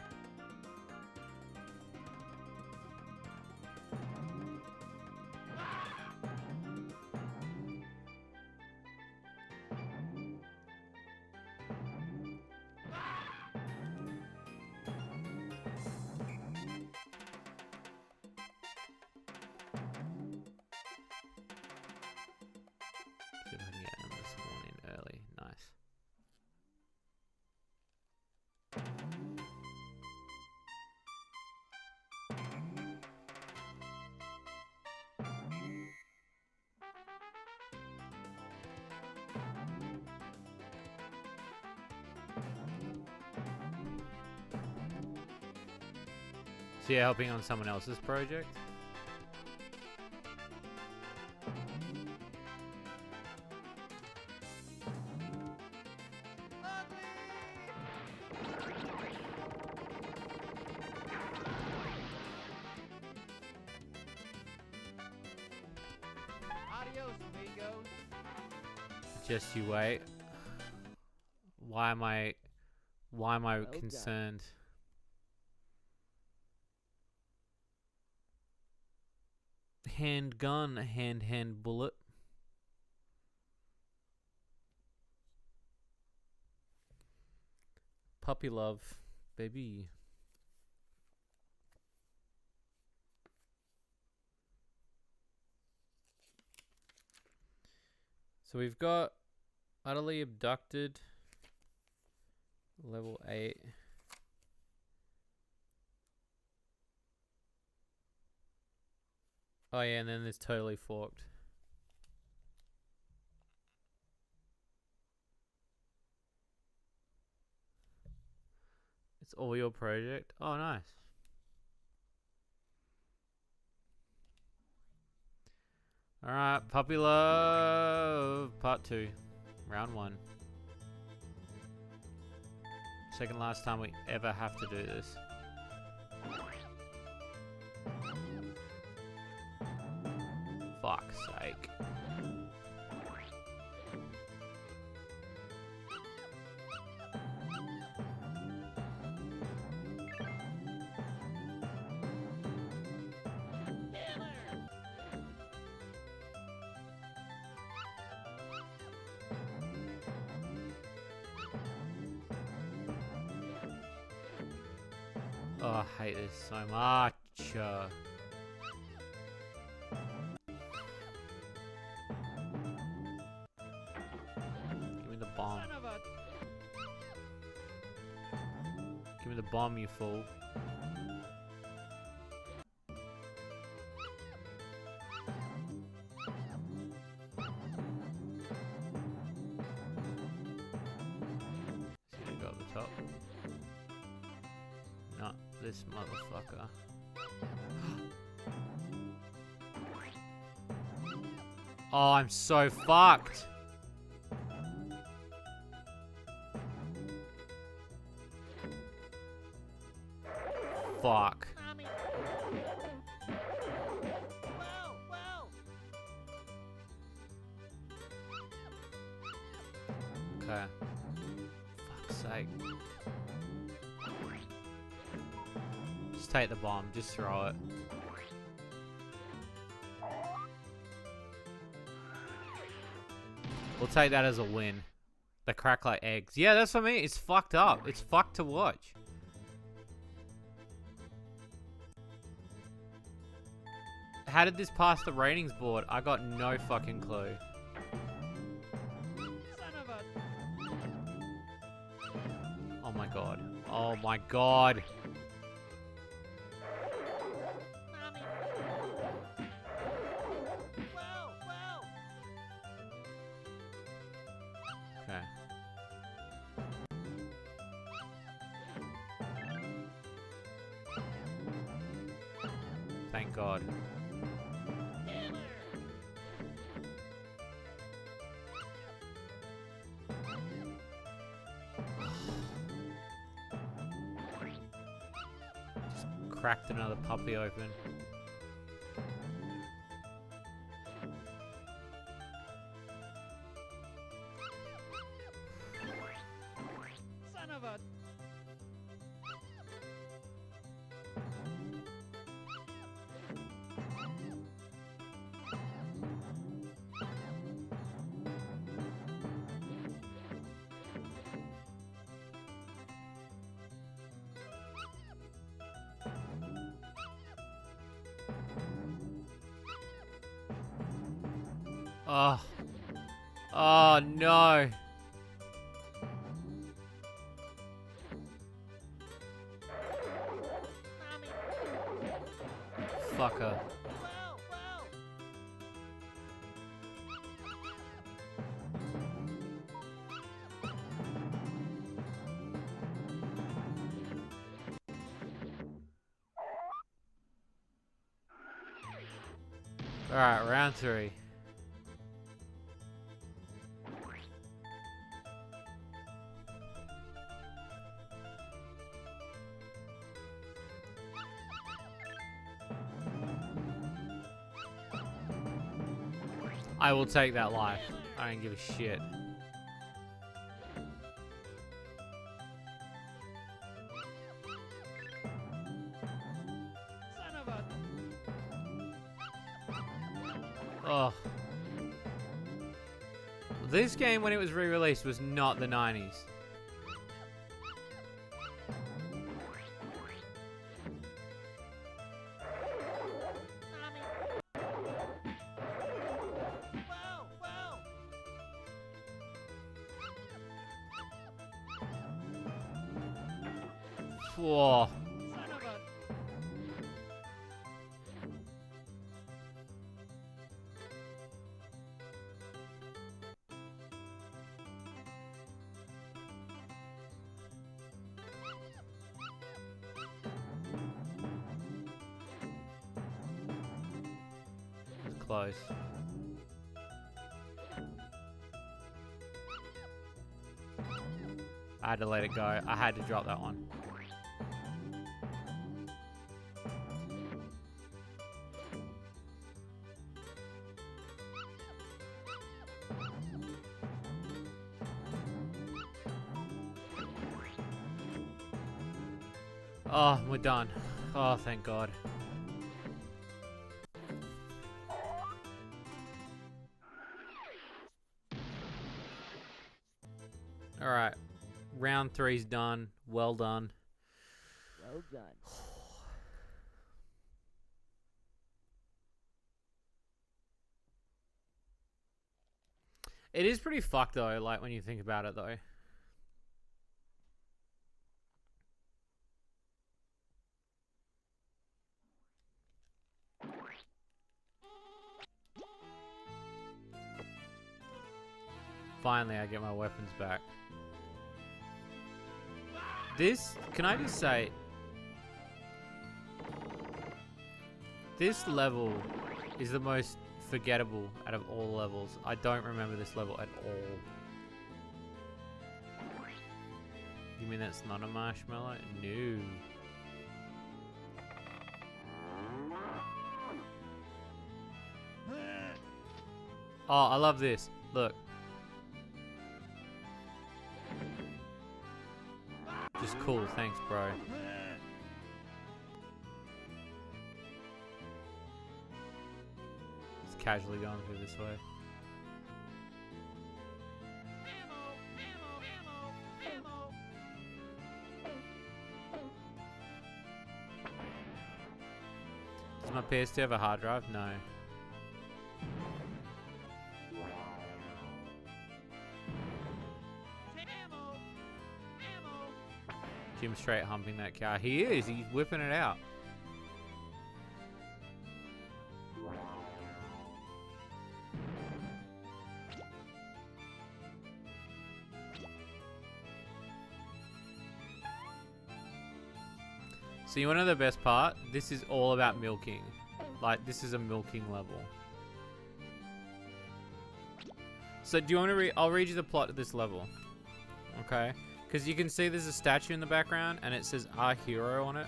See if I can get them this morning early. Nice. So you're helping on someone else's project? Adios, amigos. Just you wait. Why am I concerned? Handgun, hand bullet. Puppy love, baby. So we've got utterly abducted, level 8. Oh yeah, and then there's totally forked. It's all your project. Oh, nice. Alright, Puppy Love Part 2. Round 1. Second last time we ever have to do this. Fuck's sake. Oh, I hate this so much. Give me the bomb. Son of a... Give me the bomb, you fool. Is he gonna go up the top? Not this motherfucker. Oh, I'm so fucked. Fuck. Mommy. Whoa, whoa. Okay. Fuck's sake. Just take the bomb. Just throw it. We'll take that as a win. They crack like eggs. Yeah, that's what I mean. It's fucked up. It's fucked to watch. How did this pass the ratings board? I got no fucking clue. Son of a... Oh my god. Oh my god. Mommy. Whoa, whoa. Okay. Thank god. Cracked another puppy open. Son of a... Oh. Oh no. Mommy. Fucker. Whoa, whoa. Alright, round 3. I will take that life. I don't give a shit. Son of a... Oh. This game, when it was re-released, was not the 90s. Mommy. Whoa, whoa. Whoa. Son of a... close. I had to let it go. I had to drop that one. Oh, we're done. Oh, thank God. Alright. Round 3's done. Well done. Well done. It is pretty fucked though, like when you think about it though. Finally, I get my weapons back. This, can I just say, this level is the most forgettable out of all levels. I don't remember this level at all. You mean that's not a marshmallow? No. Oh, I love this. Look. Just cool, thanks, bro. Just casually going through this way. Does my PS2 have a hard drive? No. Jim straight humping that car. He is. He's whipping it out. So you want to know the best part? This is all about milking. Like, this is a milking level. So do you want to I'll read you the plot of this level. Okay? Because you can see there's a statue in the background and it says our hero on it.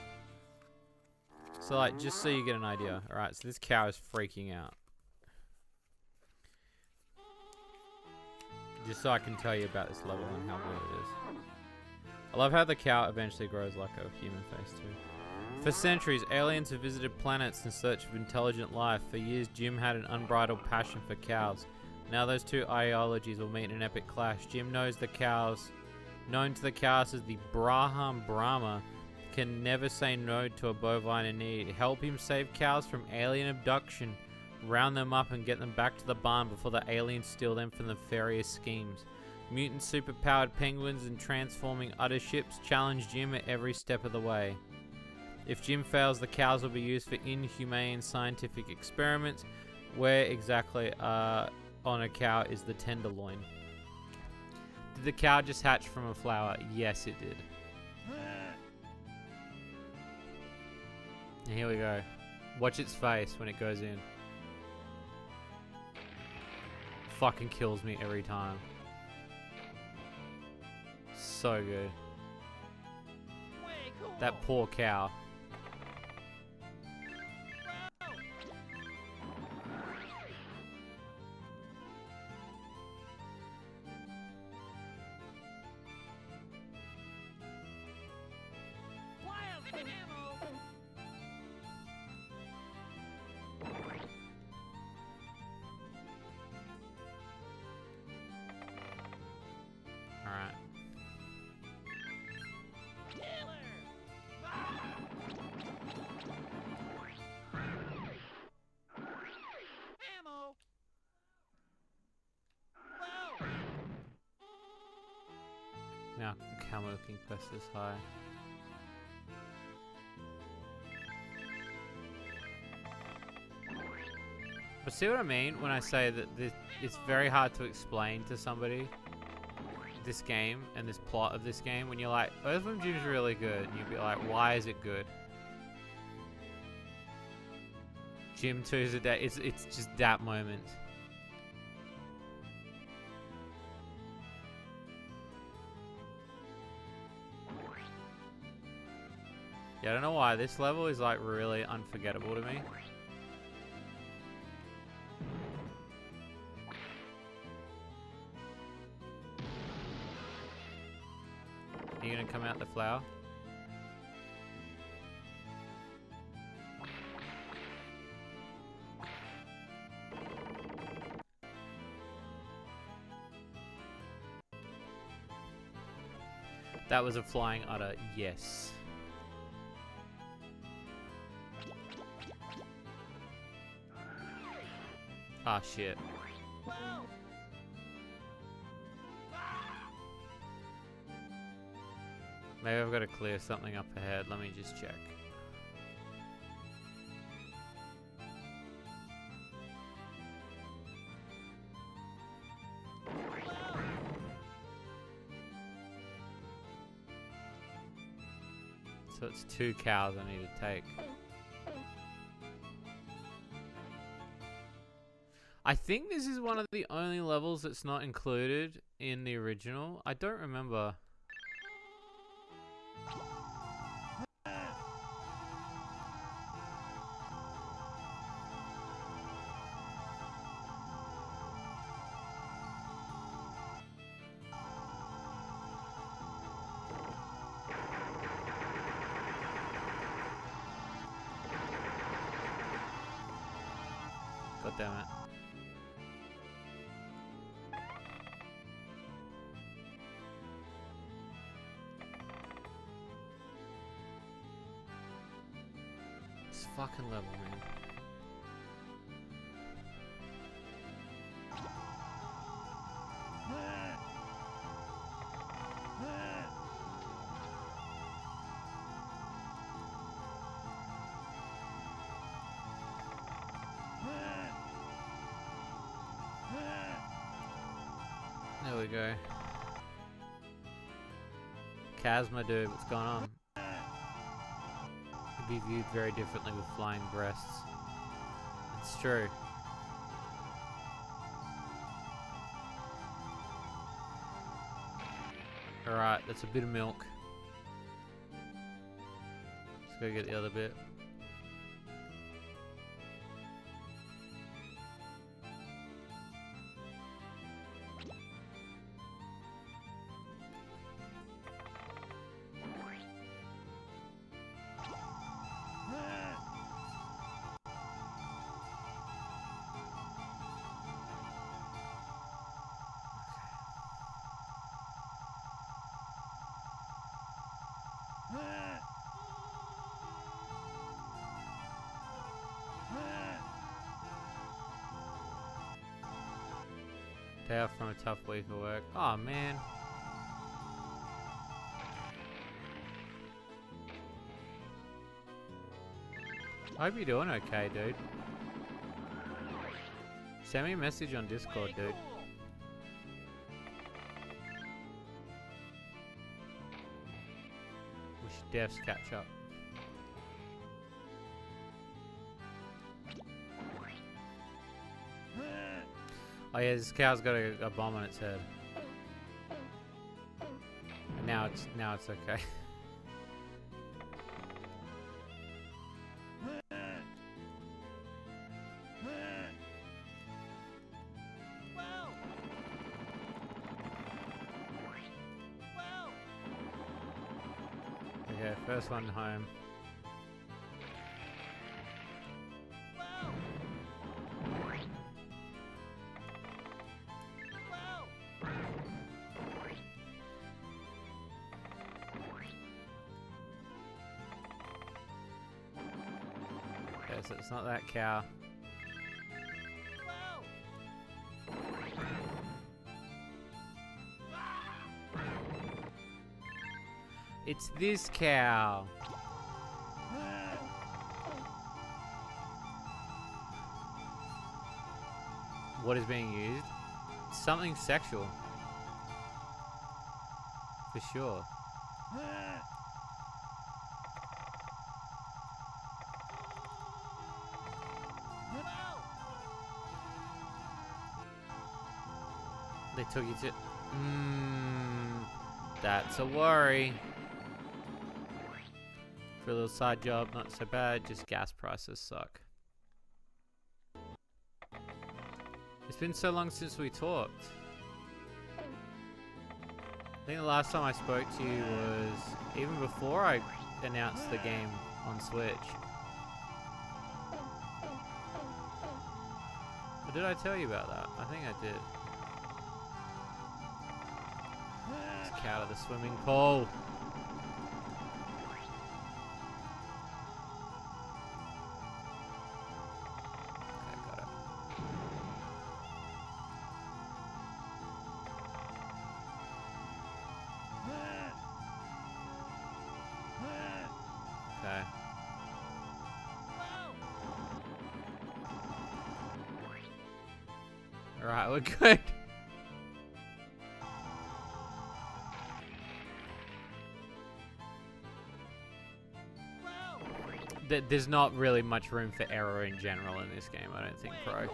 So like, just so you get an idea. Alright, so this cow is freaking out. Just so I can tell you about this level and how good it is. I love how the cow eventually grows like a human face too. For centuries, aliens have visited planets in search of intelligent life. For years, Jim had an unbridled passion for cows. Now those two ideologies will meet in an epic clash. Jim knows the cows, known to the cows as the Braham Brahma, can never say no to a bovine in need. Help him save cows from alien abduction. Round them up and get them back to the barn before the aliens steal them from nefarious schemes. Mutant superpowered penguins and transforming udder ships challenge Jim at every step of the way. If Jim fails, the cows will be used for inhumane scientific experiments. Where exactly on a cow is the tenderloin? Did the cow just hatch from a flower? Yes, it did. And here we go. Watch its face when it goes in. Fucking kills me every time. So good. Way cool. That poor cow. Wild ammo. Alright. Killer. Ammo. Whoa. Now, camera looking press this high. But see what I mean when I say that it's very hard to explain to somebody this game and this plot of this game when you're like, Earthworm Jim is really good, and you'd be like, why is it good? Gym 2's a day. It's just that moment. Yeah, I don't know why this level is like really unforgettable to me. Are you gonna come out the flower? That was a flying udder, yes. Ah, shit. Maybe I've got to clear something up ahead. Let me just check. So it's 2 cows I need to take. I think this is one of the only levels that's not included in the original. I don't remember. God damn it. This fucking level, man. There we go. Chasma dude, what's going on? Could be viewed very differently with flying breasts. It's true. Alright, that's a bit of milk. Let's go get the other bit. Day off from a tough week of work. Oh man. I hope you're doing okay, dude. Send me a message on Discord, dude. We should defs catch up. Oh yeah, this cow's got a bomb on its head. And now it's okay. Okay, first one home. Okay, so it's not that cow. It's this cow. What is being used? Something sexual. For sure. They took you to... that's a worry. For a little side job, not so bad. Just gas prices suck. It's been so long since we talked. I think the last time I spoke to you was even before I announced the game on Switch. Or did I tell you about that? I think I did. Let's get out of the swimming pool. Okay, got it. Okay. Alright, we're good. There's not really much room for error in general in this game, I don't think, Pro.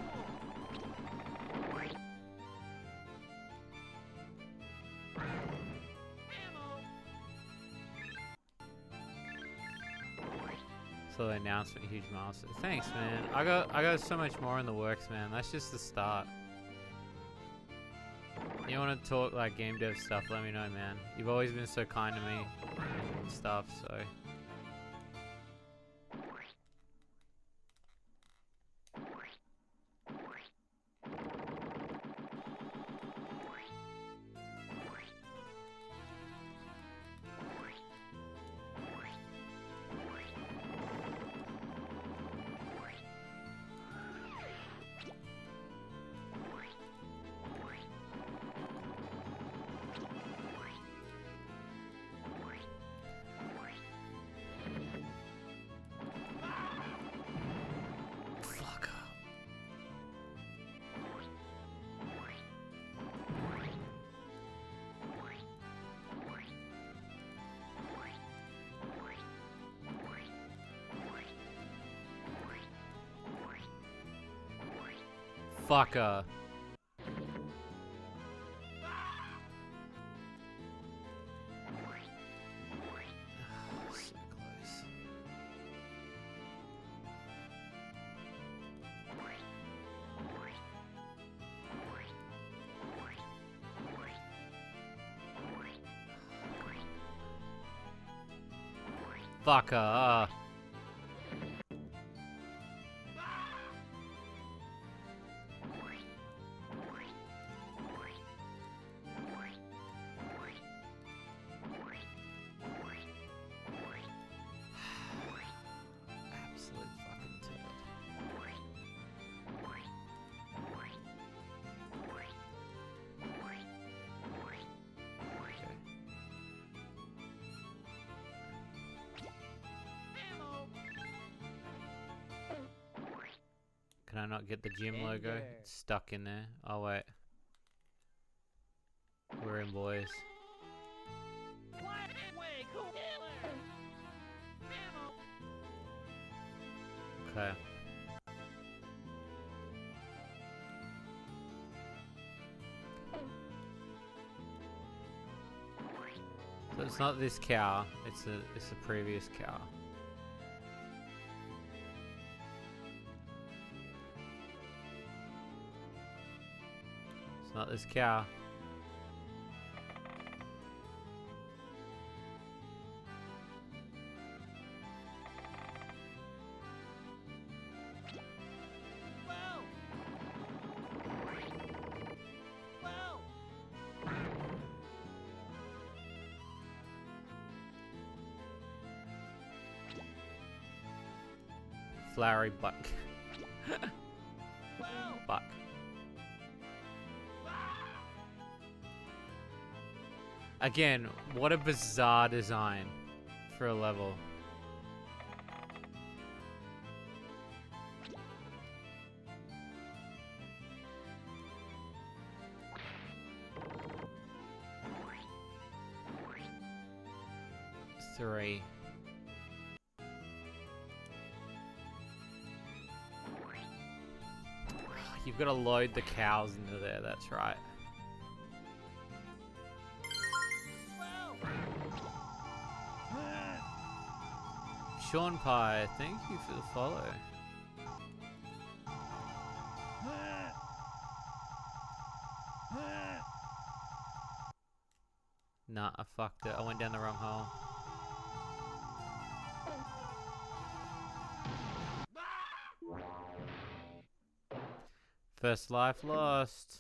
So the announcement, huge milestone. Thanks, man. I got so much more in the works, man. That's just the start. You want to talk like game dev stuff, let me know, man. You've always been so kind to me and stuff, so... Fucker. So close. Fucker. Absolute fucking turd. Can I not get the gym In logo? there. It's stuck in there. Oh wait. We're in, boys. Okay. So it's not this cow, it's the previous cow. It's not this cow. Flowery buck. Buck. Again, what a bizarre design for a level. Three. You've got to load the cows into there, that's right. Sean Pye, thank you for the follow. Nah, I fucked it. I went down the wrong hole. First life lost.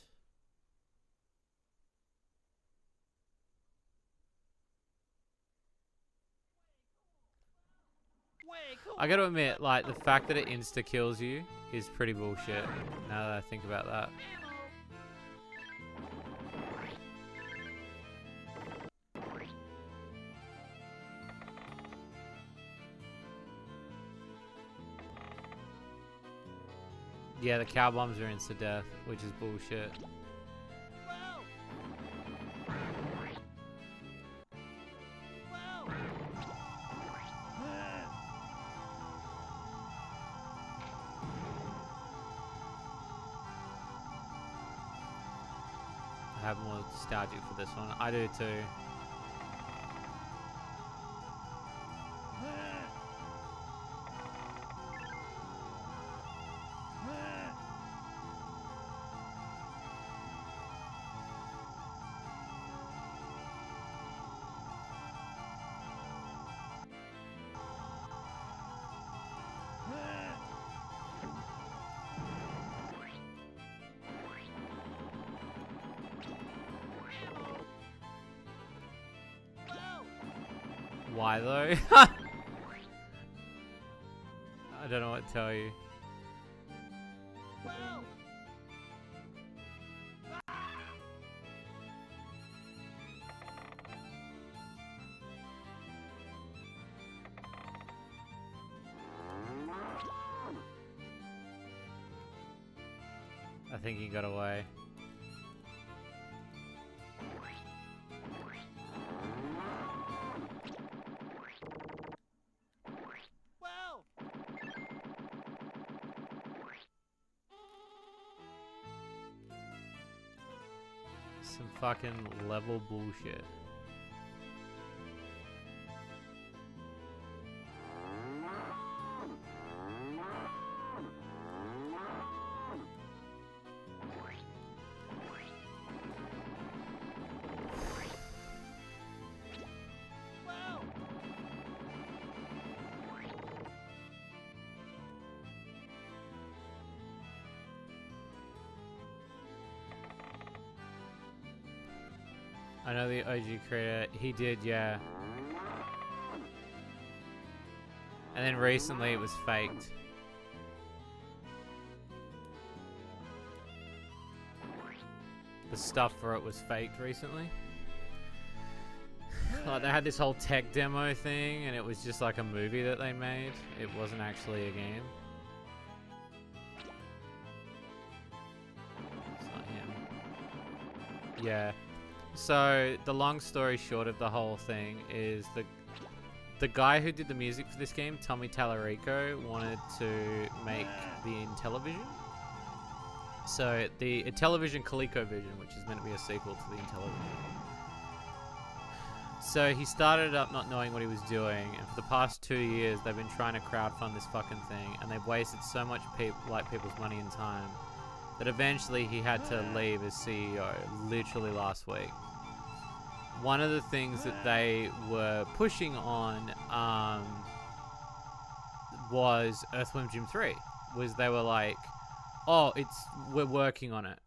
I gotta admit, like, the fact that it insta-kills you is pretty bullshit, now that I think about that. Yeah, the cow bombs are insta-death, which is bullshit. I have more nostalgic for this one. I do too. Why though? I don't know what to tell you. I think he got away. Some fucking level bullshit. I know the OG creator, he did, yeah. And then recently it was faked. The stuff for it was faked recently. Like they had this whole tech demo thing and it was just like a movie that they made. It wasn't actually a game. It's not him. Yeah. So the long story short of the whole thing is the guy who did the music for this game, Tommy Tallarico, wanted to make the Intellivision. So the Intellivision ColecoVision, which is meant to be a sequel to the Intellivision. So he started up not knowing what he was doing, and for the past 2 years they've been trying to crowdfund this fucking thing, and they've wasted so much people's money and time that eventually he had to leave as CEO, literally last week. One of the things that they were pushing on was Earthworm Jim 3. Was they were like, oh, we're working on it.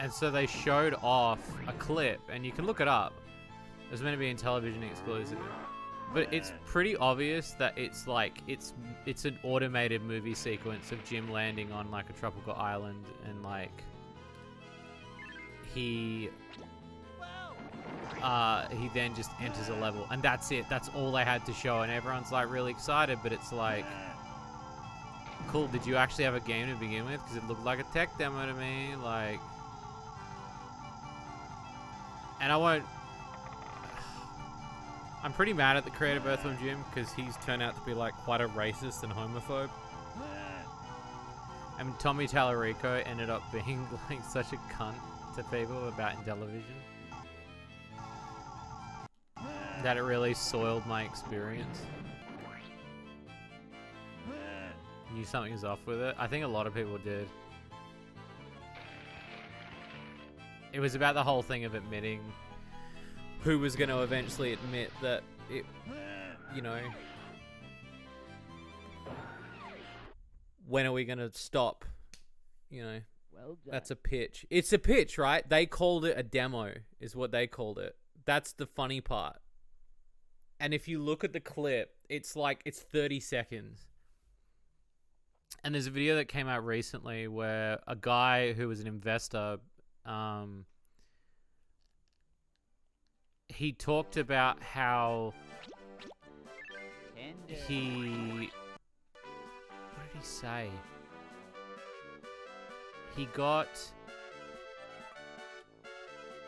And so they showed off a clip, and you can look it up. It was meant to be Intellivision exclusive. But it's pretty obvious that it's like it's an automated movie sequence of Jim landing on like a tropical island and like he then just enters a level and that's it. That's all they had to show and everyone's like really excited, but it's like, cool, did you actually have a game to begin with? Because it looked like a tech demo to me, like, and I'm pretty mad at the creator of Earthworm Jim because he's turned out to be like quite a racist and homophobe. I mean, Tommy Tallarico ended up being like such a cunt to people about in television that it really soiled my experience. Knew something was off with it. I think a lot of people did. It was about the whole thing of admitting who was going to eventually admit that it, you know, when are we going to stop? You know, Well done. that's a pitch. It's a pitch, right? They called it a demo, is what they called it. That's the funny part. And if you look at the clip, it's like, it's 30 seconds. And there's a video that came out recently where a guy who was an investor, he talked about how he... What did he say? He got...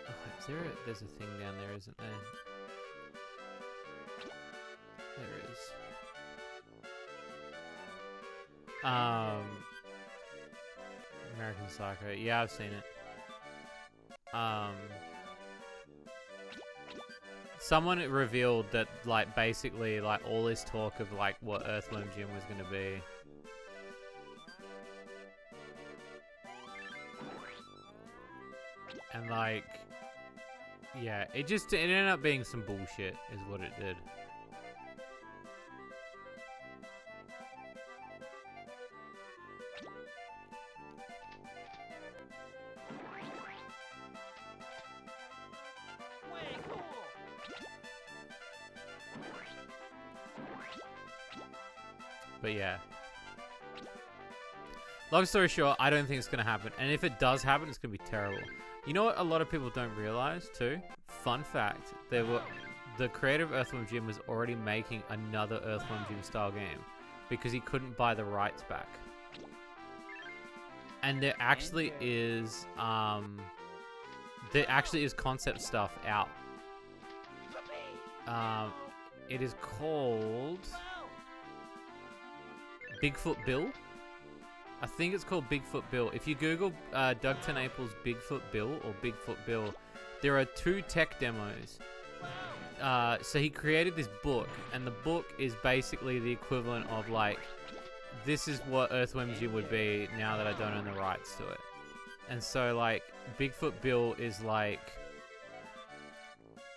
Oh, there's a thing down there, isn't there? There is. American Psycho. Yeah, I've seen it. Someone revealed that, like, basically, like, all this talk of, like, what Earthworm Jim was going to be. And, like, yeah, it ended up being some bullshit, is what it did. Way cool. But yeah. Long story short, I don't think it's going to happen. And if it does happen, it's going to be terrible. You know what a lot of people don't realize, too? Fun fact. The creator of Earthworm Jim was already making another Earthworm Jim style game because he couldn't buy the rights back. And there actually is concept stuff out. It is called Bigfoot Bill. I think it's called Bigfoot Bill. If you Google Doug TenNaples Bigfoot Bill or Bigfoot Bill, there are 2 tech demos. So he created this book, and the book is basically the equivalent of, like, this is what Earthworm Jim would be now that I don't own the rights to it. And so, like, Bigfoot Bill is, like,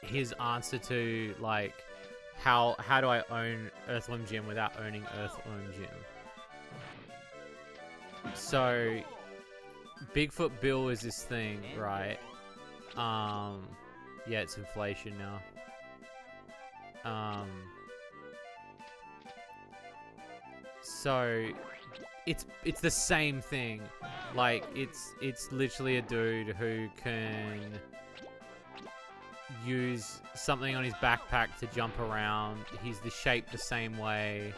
his answer to, like, how do I own Earthworm Jim without owning Earthworm Jim? So, Bigfoot Bill is this thing, right? Yeah, it's inflation now. So it's the same thing. Like, it's literally a dude who can use something on his backpack to jump around. He's shaped the same way.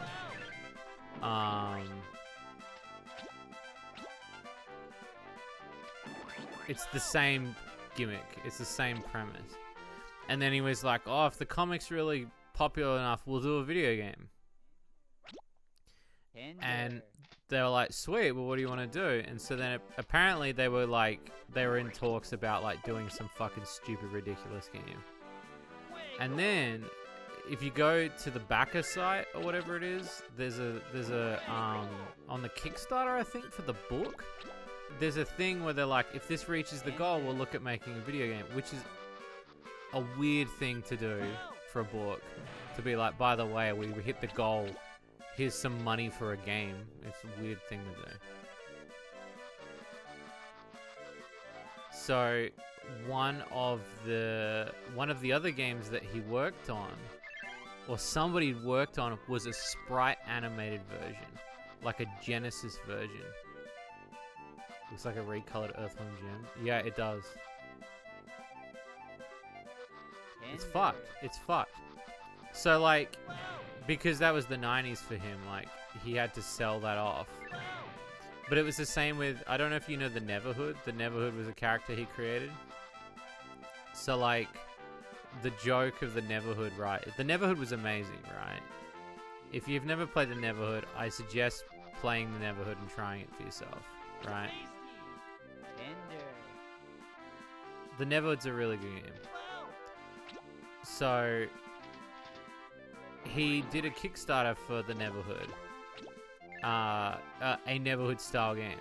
It's the same gimmick. It's the same premise. And then he was like, oh, if the comic's really popular enough, we'll do a video game. And they were like, sweet, well, what do you want to do? And so then apparently they were in talks about, like, doing some fucking stupid, ridiculous game. And then if you go to the backer site or whatever it is, there's a on the Kickstarter, I think, for the book, there's a thing where they're like, if this reaches the goal, we'll look at making a video game, which is a weird thing to do for a book. To be like, by the way, we hit the goal, here's some money for a game. It's a weird thing to do. So one of the other games that he worked on, or somebody worked on, was a sprite animated version, like a Genesis version. Looks like a recolored Earthworm Jim. Yeah, it does. It's fucked. It's fucked. So, like, because that was the 90s for him, like, he had to sell that off. But it was the same with, I don't know if you know the Neverhood. The Neverhood was a character he created. So, like, the joke of the Neverhood, right? The Neverhood was amazing, right? If you've never played the Neverhood, I suggest playing the Neverhood and trying it for yourself, right? Tender. The Neverhood's a really good game. So he did a Kickstarter for the Neverhood, a Neverhood style game.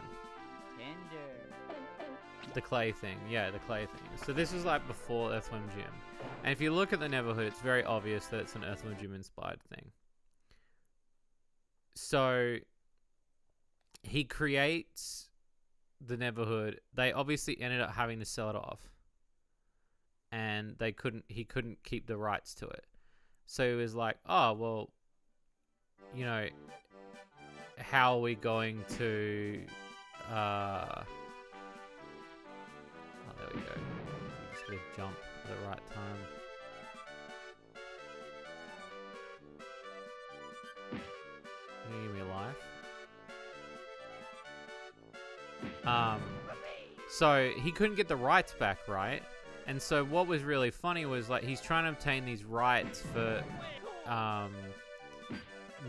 Tender. The clay thing, yeah, the clay thing. So this was like before Earthworm Jim, and if you look at the Neverhood, it's very obvious that it's an Earthworm Jim inspired thing. So he creates the Neverhood. They obviously ended up having to sell it off, and he couldn't keep the rights to it. So he was like, oh well, you know, how are we going to oh, there we go. Just gotta jump at the right time. Can you give me a life? So he couldn't get the rights back, right? And so what was really funny was like he's trying to obtain these rights for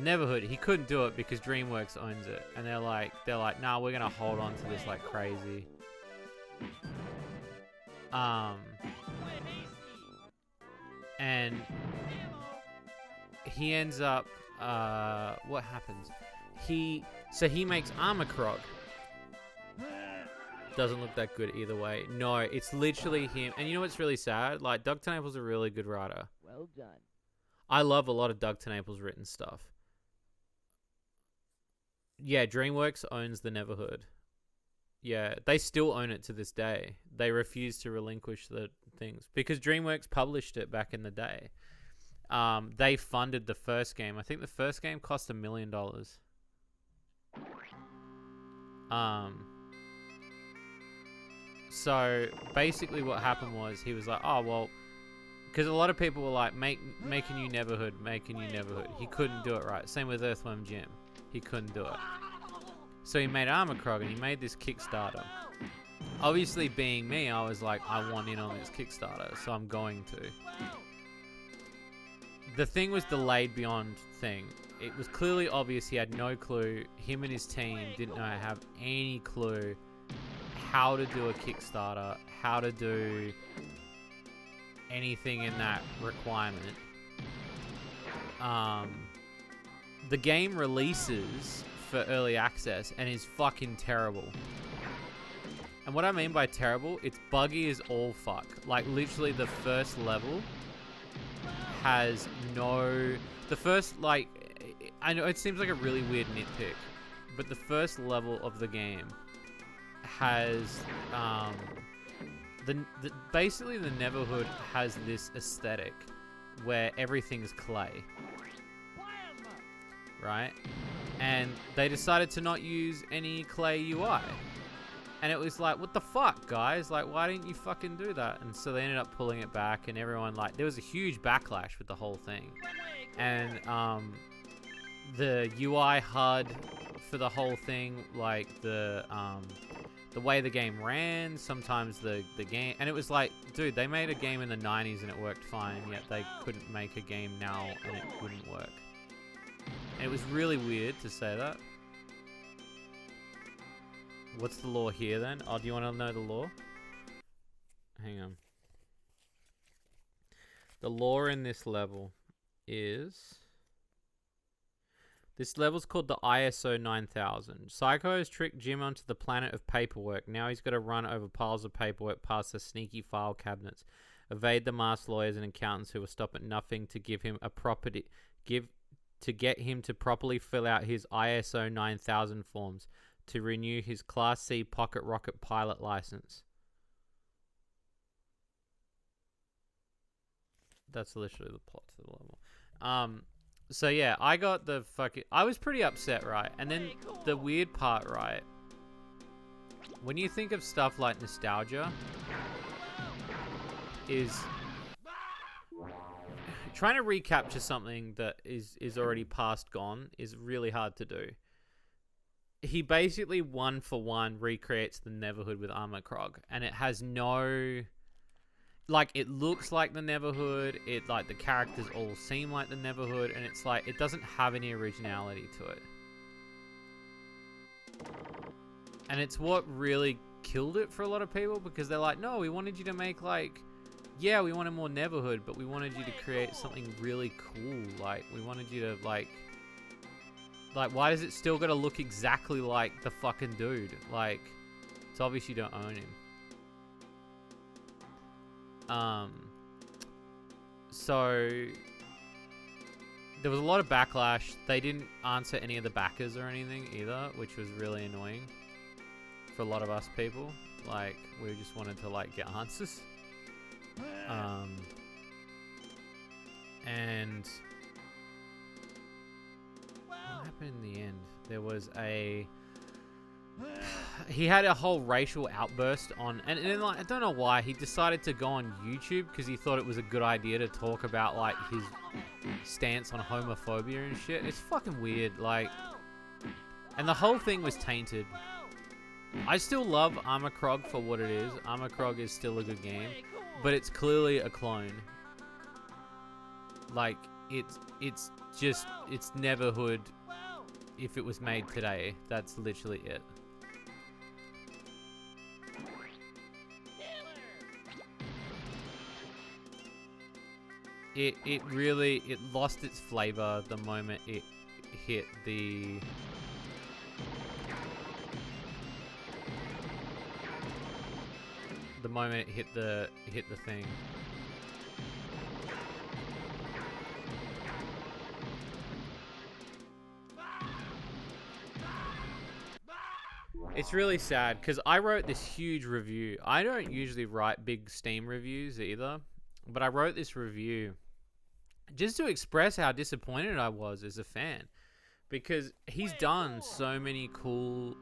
Neverhood. He couldn't do it because DreamWorks owns it, and they're like, nah, we're gonna hold on to this like crazy. And he ends up, what happens? He makes Armor Krog. Doesn't look that good either way. No, it's literally him. And you know what's really sad? Like, Doug TenNapel's a really good writer. Well done. I love a lot of Doug TenNapel's written stuff. Yeah, DreamWorks owns the Neverhood. Yeah, they still own it to this day. They refuse to relinquish the things because DreamWorks published it back in the day. They funded the first game. I think the first game cost $1 million. So basically what happened was he was like, oh, well, because a lot of people were like, make a new Neverhood. He couldn't do it right. Same with Earthworm Jim. He couldn't do it. So he made Armor Krog and he made this Kickstarter. Obviously, being me, I was like, I want in on this Kickstarter, so I'm going to. The thing was delayed beyond thing. It was clearly obvious he had no clue. Him and his team didn't have any clue how to do a Kickstarter, how to do anything in that requirement. The game releases for early access and is fucking terrible. And what I mean by terrible, it's buggy as all fuck. Like, literally the first level has no... The first, like... I know it seems like a really weird nitpick, but the first level of the game has... basically, the Neverhood has this aesthetic where everything's clay. Right? And they decided to not use any clay UI. And it was like, what the fuck, guys? Like, why didn't you fucking do that? And so they ended up pulling it back, and everyone, like, there was a huge backlash with the whole thing. And the UI HUD for the whole thing, like, the way the game ran, sometimes the game... And it was like, dude, they made a game in the 90s and it worked fine, yet they couldn't make a game now and it wouldn't work. And it was really weird to say that. What's the lore here then? Oh, do you want to know the lore? Hang on. The lore in this level is... This level's called the ISO 9000. Psycho has tricked Jim onto the planet of paperwork. Now he's got to run over piles of paperwork past the sneaky file cabinets. Evade the masked lawyers and accountants who will stop at nothing to give him a to get him to properly fill out his ISO 9000 forms to renew his Class C pocket rocket pilot license. That's literally the plot to the level. So yeah, I got the fucking... I was pretty upset, right? And then the weird part, right? When you think of stuff like nostalgia, is... Trying to recapture something that is already past gone is really hard to do. He basically one for one recreates the Neverhood with Armor Krog, and it has no... Like, it looks like the Neverhood, it, like, the characters all seem like the Neverhood, and it's like, it doesn't have any originality to it. And it's what really killed it for a lot of people, because they're like, no, we wanted you to make like, yeah, we wanted more Neverhood, but we wanted you to create something really cool. Like, we wanted you to like, why does it still got to look exactly like the fucking dude? Like, it's obvious you don't own him. So there was a lot of backlash. They didn't answer any of the backers or anything either, which was really annoying for a lot of us people. Like, we just wanted to like get answers. And what happened in the end? There was he had a whole racial outburst on, and then like, I don't know why he decided to go on YouTube, because he thought it was a good idea to talk about like his stance on homophobia and shit. It's fucking weird, like, and the whole thing was tainted. I still love Armor Krog for what it is. Armor Krog is still a good game, but it's clearly a clone. Like, it's Neverhood if it was made today. That's literally it. It really lost its flavor the moment it hit the thing. It's really sad, because I wrote this huge review. I don't usually write big Steam reviews either, but I wrote this review just to express how disappointed I was as a fan, because he's done so many cool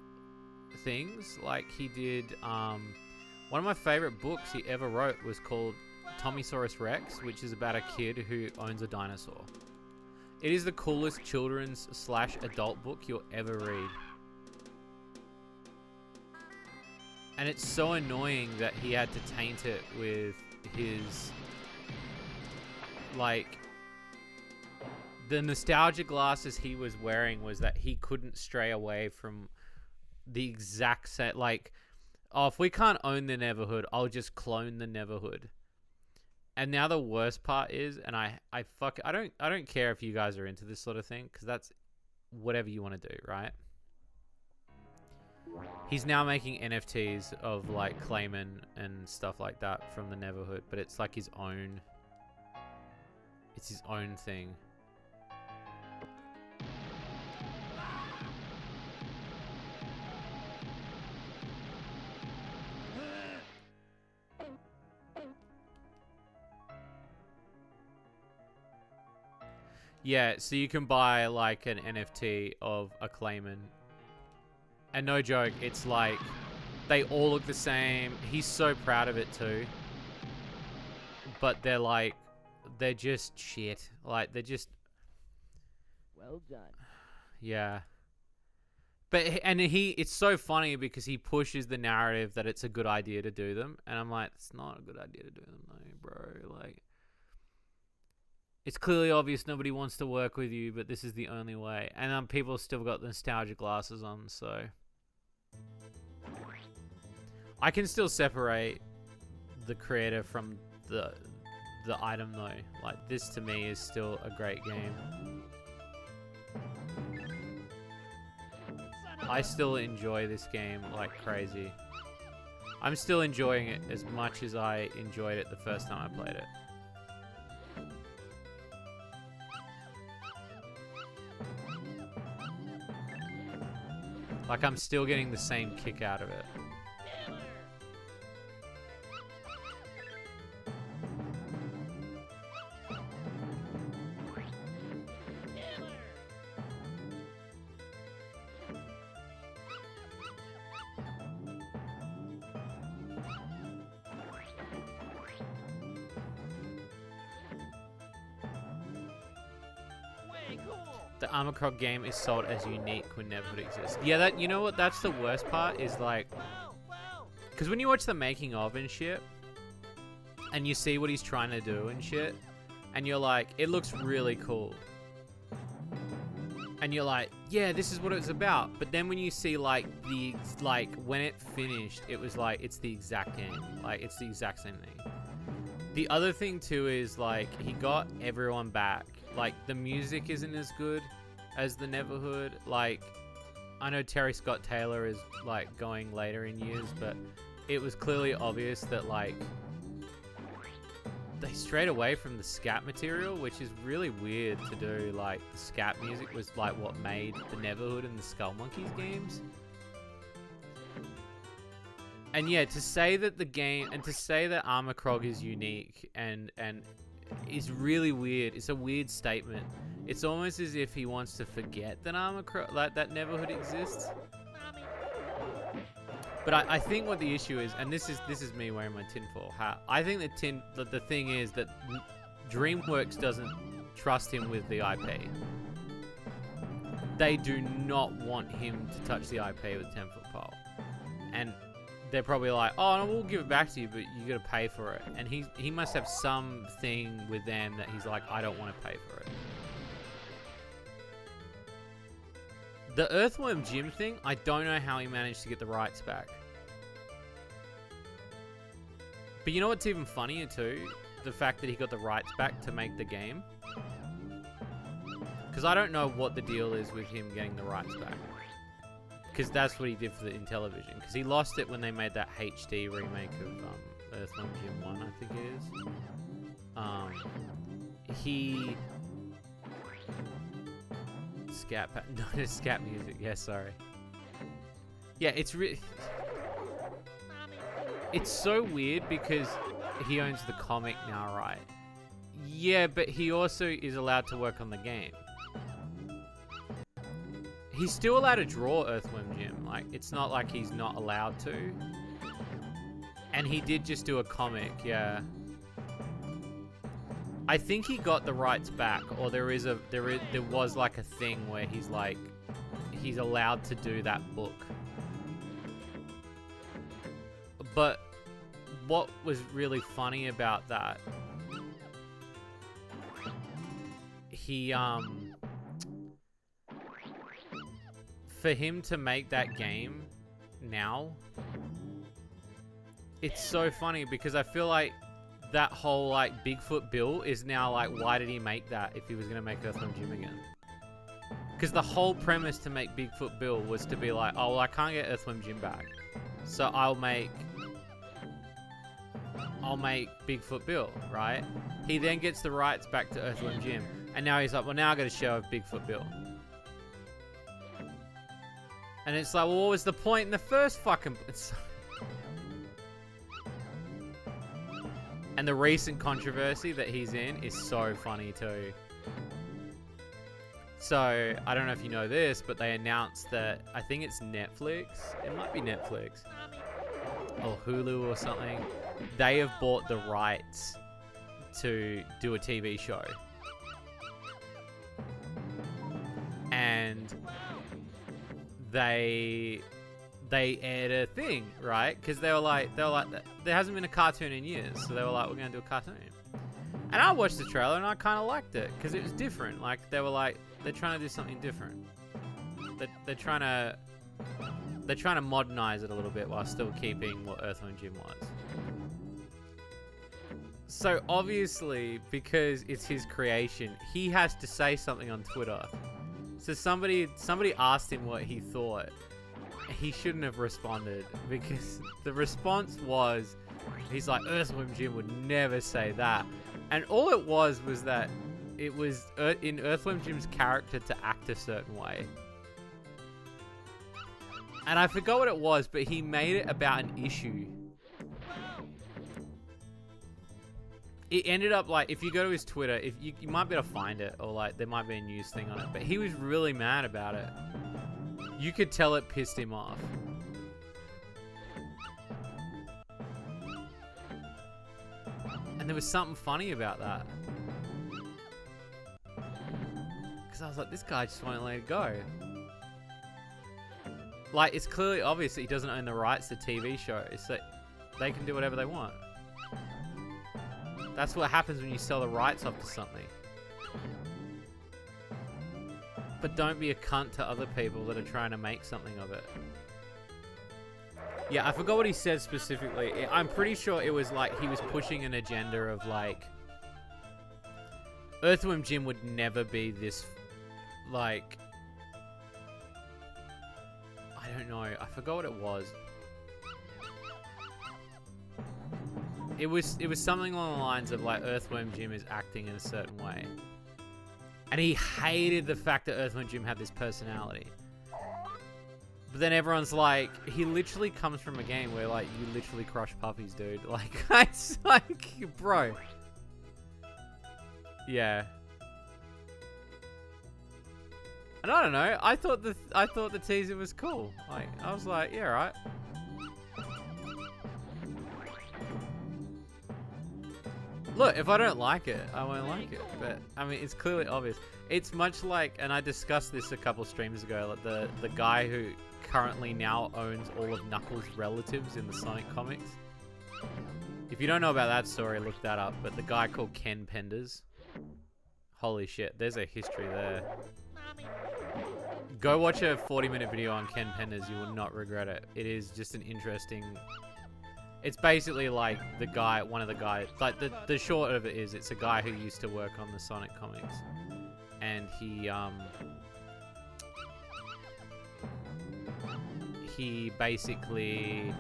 things. Like, he did one of my favorite books he ever wrote was called Tommysaurus Rex, which is about a kid who owns a dinosaur. It is the coolest children's / adult book you'll ever read. And it's so annoying that he had to taint it with his, like, the nostalgia glasses he was wearing was that he couldn't stray away from the exact set. Like, oh, if we can't own the Neverhood, I'll just clone the Neverhood. And now the worst part is, and I don't care if you guys are into this sort of thing, because that's whatever you want to do, right? He's now making NFTs of like Clayman and stuff like that from the Neverhood, but it's like his own. It's his own thing. Yeah, so you can buy like an NFT of a Clayman. And no joke, it's like, they all look the same. He's so proud of it too. But they're like, they're just shit. Like, they're just... Well done. Yeah. But, and it's so funny because he pushes the narrative that it's a good idea to do them. And I'm like, it's not a good idea to do them though, bro. Like, it's clearly obvious nobody wants to work with you, but this is the only way. And people still got nostalgia glasses on, so... I can still separate the creator from the item though. Like, this to me is still a great game. I still enjoy this game like crazy. I'm still enjoying it as much as I enjoyed it the first time I played it. Like, I'm still getting the same kick out of it. The Armor Krog game is sold as unique when Neverhood exists. Yeah, that, you know what? That's the worst part is like, because when you watch the making of and shit, and you see what he's trying to do and shit, and you're like, it looks really cool. and you're like, yeah, this is what it's about. But then when you see like when it finished, it was like it's the exact game. Like it's the exact same thing. The other thing too is like he got everyone back. Like the music isn't as good as the Neverhood. Like I know Terry Scott Taylor is like going later in years, but it was clearly obvious that like they strayed away from the scat material, which is really weird to do. Like the scat music was like what made the Neverhood and the Skull Monkeys games. And yeah, to say that the game and to say that Armor Krog is unique and is really weird. It's a weird statement. It's almost as if he wants to forget that Armor Krog, like that Neverhood exists. But I think what the issue is, and this is me wearing my tinfoil hat. I think that the thing is that DreamWorks doesn't trust him with the IP. They do not want him to touch the IP with 10-foot pole, and they're probably like, oh no, we'll give it back to you, but you got to pay for it. And he must have something with them that he's like, I don't want to pay for it. The Earthworm Jim thing, I don't know how he managed to get the rights back. But you know what's even funnier too? The fact that he got the rights back to make the game. Because I don't know what the deal is with him getting the rights back. Because that's what he did for the Intellivision. Because he lost it when they made that HD remake of Earthworm Jim 1, I think it is. He... Scat, not a scat music. Yeah, sorry. Yeah, it's it's so weird because he owns the comic now, right? Yeah, but he also is allowed to work on the game. He's still allowed to draw Earthworm Jim. Like, it's not like he's not allowed to. And he did just do a comic, yeah. I think he got the rights back, or there was like a thing where he's like, he's allowed to do that book. But what was really funny about that, he for him to make that game now, it's so funny because I feel like that whole like Bigfoot Bill is now like, why did he make that if he was going to make Earthworm Jim again? Because the whole premise to make Bigfoot Bill was to be like, oh well, I can't get Earthworm Jim back, so I'll make Bigfoot Bill, right? He then gets the rights back to Earthworm Jim, and now he's like, well, now I got a show of Bigfoot Bill. And it's like, well, what was the point in the first fucking... And the recent controversy that he's in is so funny too. So, I don't know if you know this, but they announced that, I think it's Netflix. It might be Netflix. Or Hulu or something. They have bought the rights to do a TV show. And they aired a thing, right? Because they were like, there hasn't been a cartoon in years, so they were like, we're gonna do a cartoon. And I watched the trailer and I kind of liked it because it was different. Like they were like, they're trying to do something different. They're trying to modernize it a little bit while still keeping what Earthworm Jim was. So obviously, because it's his creation, he has to say something on Twitter. So somebody asked him what he thought. He shouldn't have responded because the response was, he's like, Earthworm Jim would never say that. And all it was that it was in Earthworm Jim's character to act a certain way. And I forgot what it was, but he made it about an issue. It ended up like, if you go to his Twitter, if you might be able to find it, or like there might be a news thing on it, but he was really mad about it. You could tell it pissed him off. And there was something funny about that. Because I was like, this guy just won't let it go. Like, it's clearly obvious that he doesn't own the rights to TV shows. So they can do whatever they want. That's what happens when you sell the rights off to something. But don't be a cunt to other people that are trying to make something of it. Yeah, I forgot what he said specifically. I'm pretty sure it was like he was pushing an agenda of like Earthworm Jim would never be this like I don't know. I forgot what it was. It was something along the lines of like Earthworm Jim is acting in a certain way. And he hated the fact that Earthworm Jim had this personality. But then everyone's like, he literally comes from a game where, like, you literally crush puppies, dude. Like, it's like, bro. Yeah. And I don't know. I thought the teaser was cool. Like, I was like, yeah, right. Look, if I don't like it, I won't like it. But I mean, it's clearly obvious. It's much like, and I discussed this a couple streams ago. Like the guy who currently now owns all of Knuckles' relatives in the Sonic comics. If you don't know about that story, look that up. But the guy called Ken Penders. Holy shit, there's a history there. Mommy. Go watch a 40-minute video on Ken Penders. You will not regret it. It is just an interesting... It's basically like the guy, one of the guys... Like, the short of it is, it's a guy who used to work on the Sonic comics. And he basically...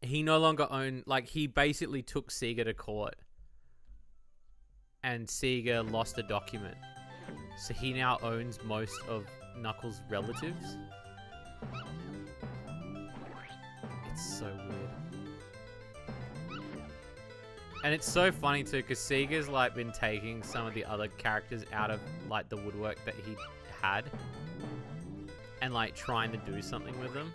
he no longer owned... Like, he basically took Sega to court. And Sega lost a document. So he now owns most of Knuckles' relatives. It's so weird. And it's so funny too, because Sega's like been taking some of the other characters out of like the woodwork that he had. And like trying to do something with them.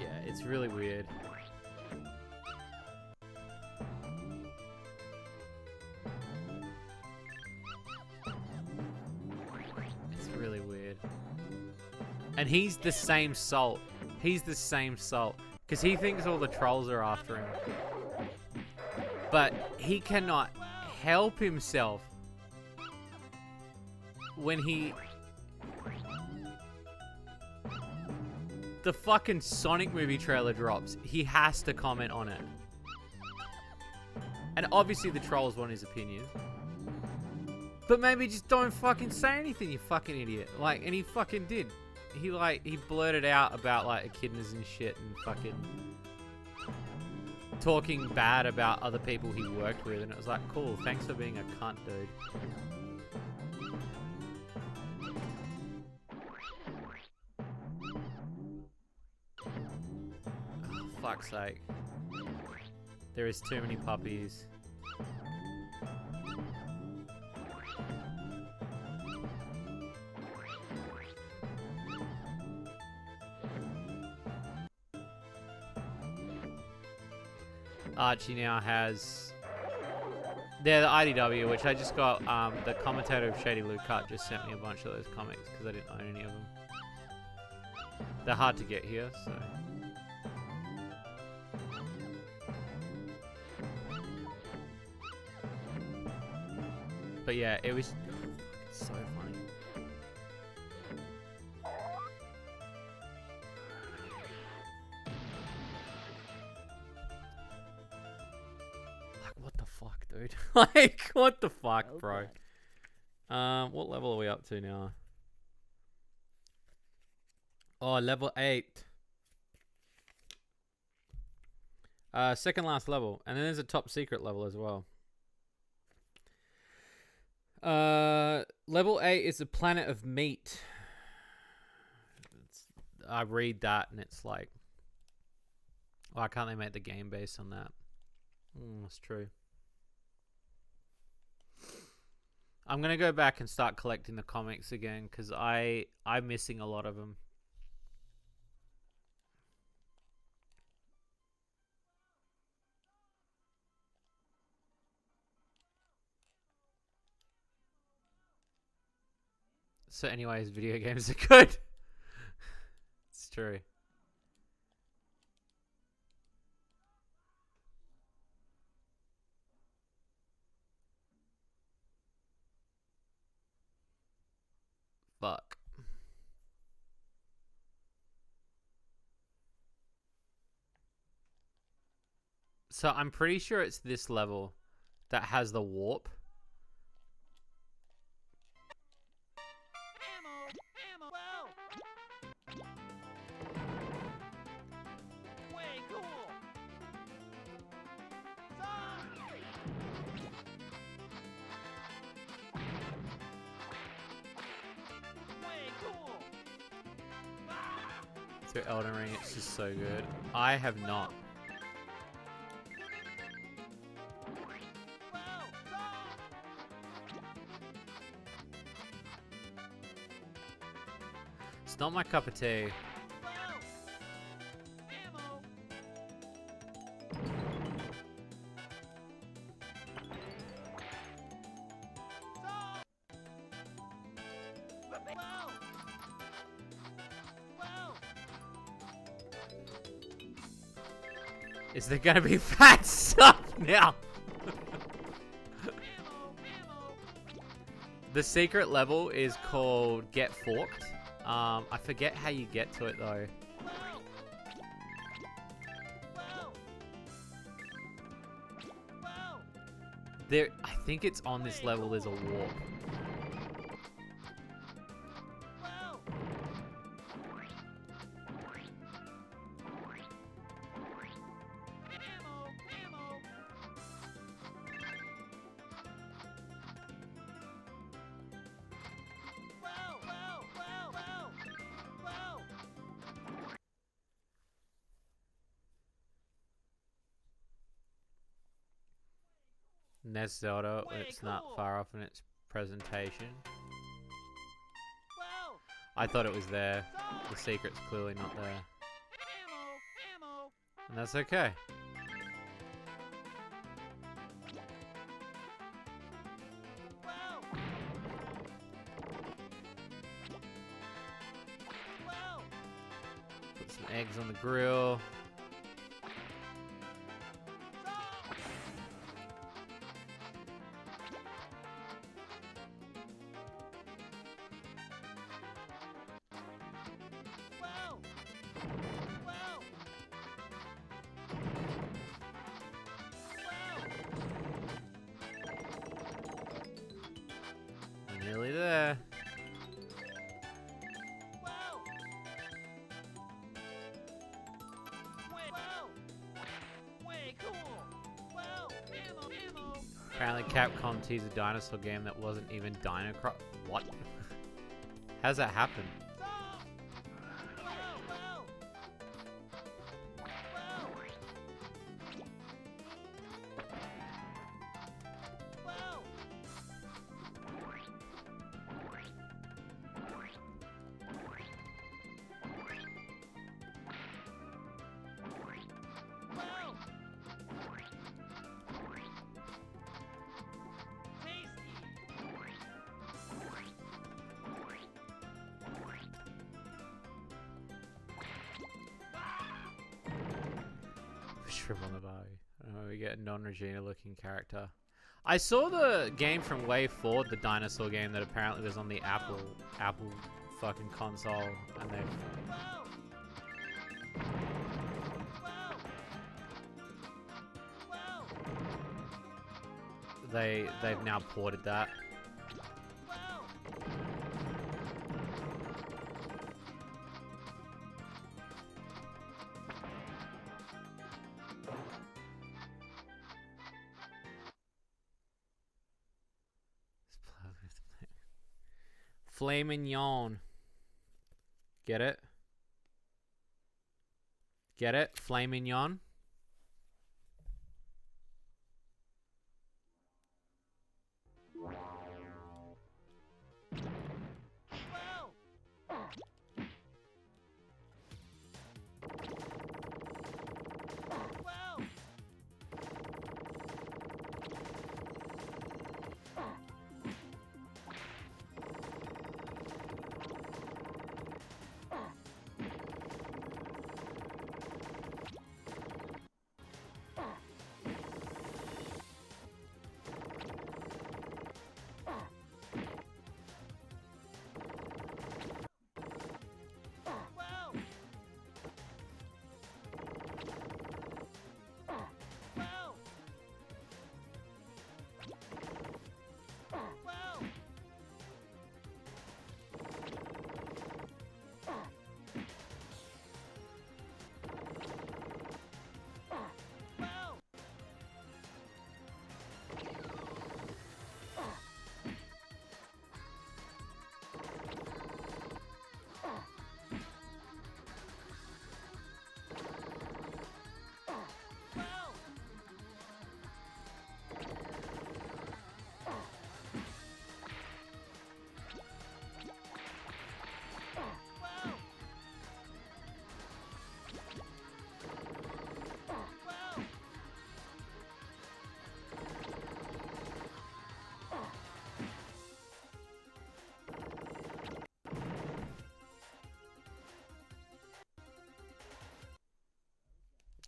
Yeah, it's really weird. It's really weird. And he's the same Salt. He's the same Salt. Because he thinks all the trolls are after him. But he cannot help himself when the fucking Sonic movie trailer drops, he has to comment on it. And obviously the trolls want his opinion. But maybe just don't fucking say anything, you fucking idiot. Like, and he fucking did. He blurted out about like echidnas and shit and fucking talking bad about other people he worked with, and it was like, cool, thanks for being a cunt, dude. Oh, fuck's sake. There is too many puppies. Archie now has... They're the IDW, which I just got, the commentator of Shady Cut just sent me a bunch of those comics, because I didn't own any of them. They're hard to get here, so... But yeah, it was so funny. Like, what the fuck, dude? Like, what the fuck, bro? What level are we up to now? Oh, level 8. Second last level. And then there's a top secret level as well. Level 8 is the planet of meat. I read that and it's like, why can't they make the game based on that? That's true. I'm gonna go back and start collecting the comics again because I'm missing a lot of them. So anyways, video games are good. It's true. fuck. So I'm pretty sure it's this level that has the warp. Ammo! Well! Way cool! Way cool! Through Elden Ring, it's just so good. I have not. It's not my cup of tea. Is there gonna be fat stuff now? The secret level is called Get Forked. I forget how you get to it though. I think it's on this level. There's a warp. NES Zelda, it's not far off in its presentation. I thought it was there. The secret's clearly not there. And that's okay. Put some eggs on the grill. Nearly there. Apparently Capcom teased a dinosaur game that wasn't even Dino Crisis. What? How's that happen? Shrimp on the bar. We get a non-Regina looking character. I saw the game from Way Forward, the dinosaur game that apparently was on the Apple fucking console, and they've now ported that. Filet mignon. Get it? Get it? Filet mignon.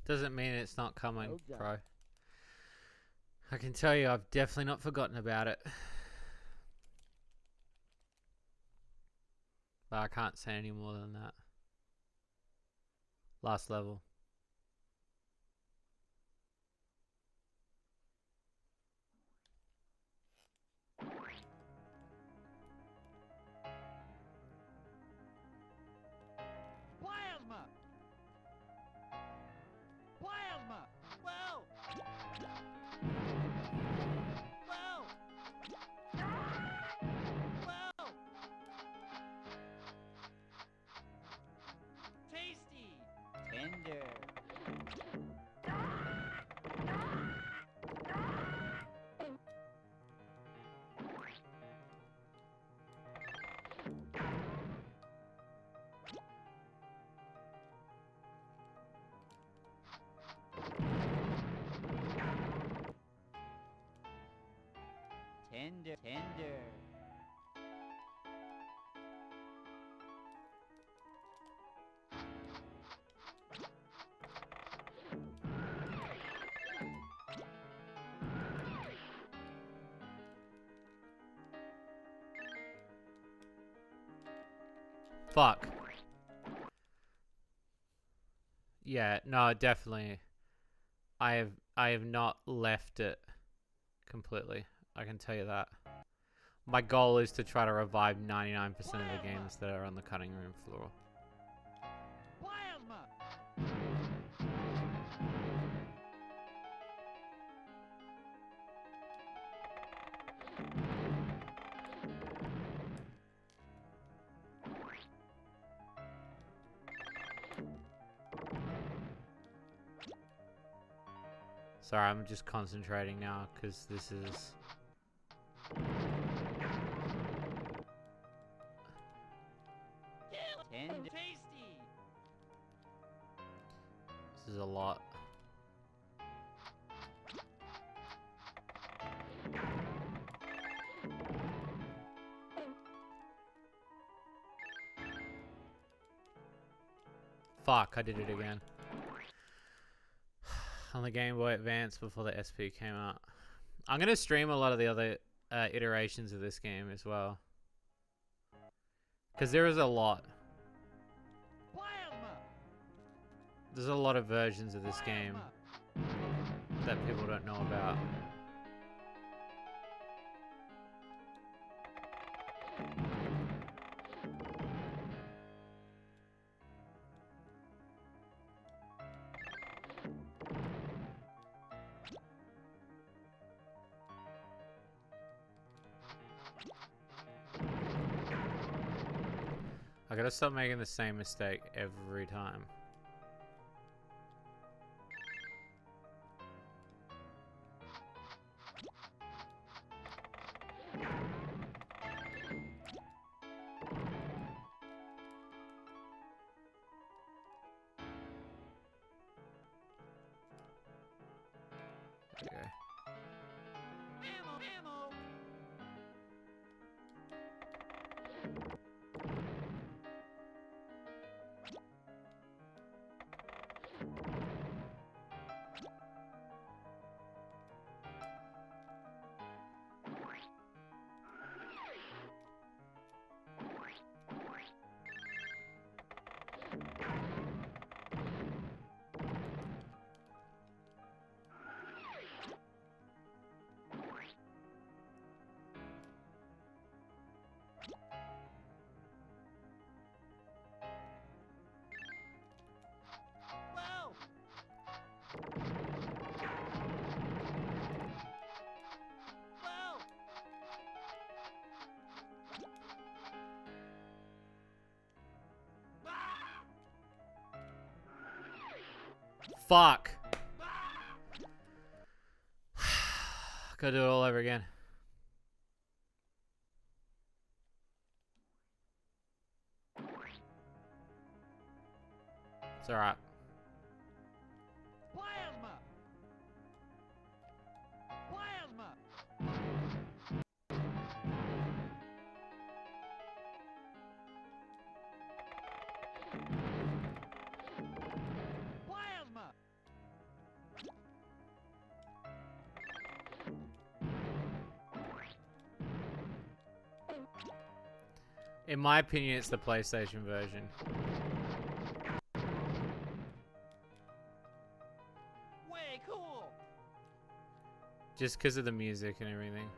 Doesn't mean it's not coming, Well done. bro. I can tell you I've definitely not forgotten about it. But I can't say any more than that. Last level. Plasma! Plasma! Whoa! Whoa! Whoa! Tasty! Tender! Tender, tender. Fuck. Yeah, no, definitely. I have not left it completely. I can tell you that. My goal is to try to revive 99% of the games that are on the cutting room floor. Plasma! Sorry, I'm just concentrating now because this is... Tender. Tasty! This is a lot. Fuck, I did it again. On the Game Boy Advance before the SP came out. I'm going to stream a lot of the other iterations of this game as well. Because there is a lot. Plasma! There's a lot of versions of this game that people don't know about. I gotta stop making the same mistake every time. Okay. Ammo, ammo! Whoa! Whoa! Fuck! Gotta do it all over again. It's alright. Plasma! Plasma! Plasma! In my opinion, it's the PlayStation version. Way cool. Just because of the music and everything.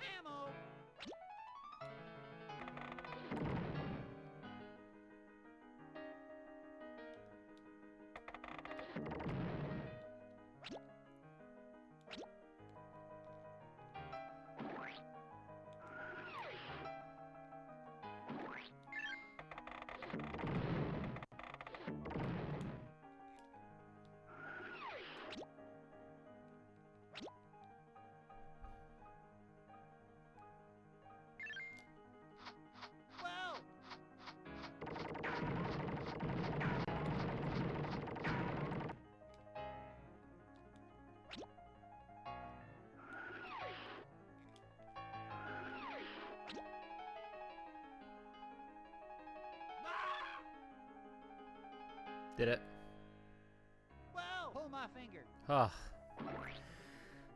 Ammo. Well. Did it? Well. Pull my finger. Oh.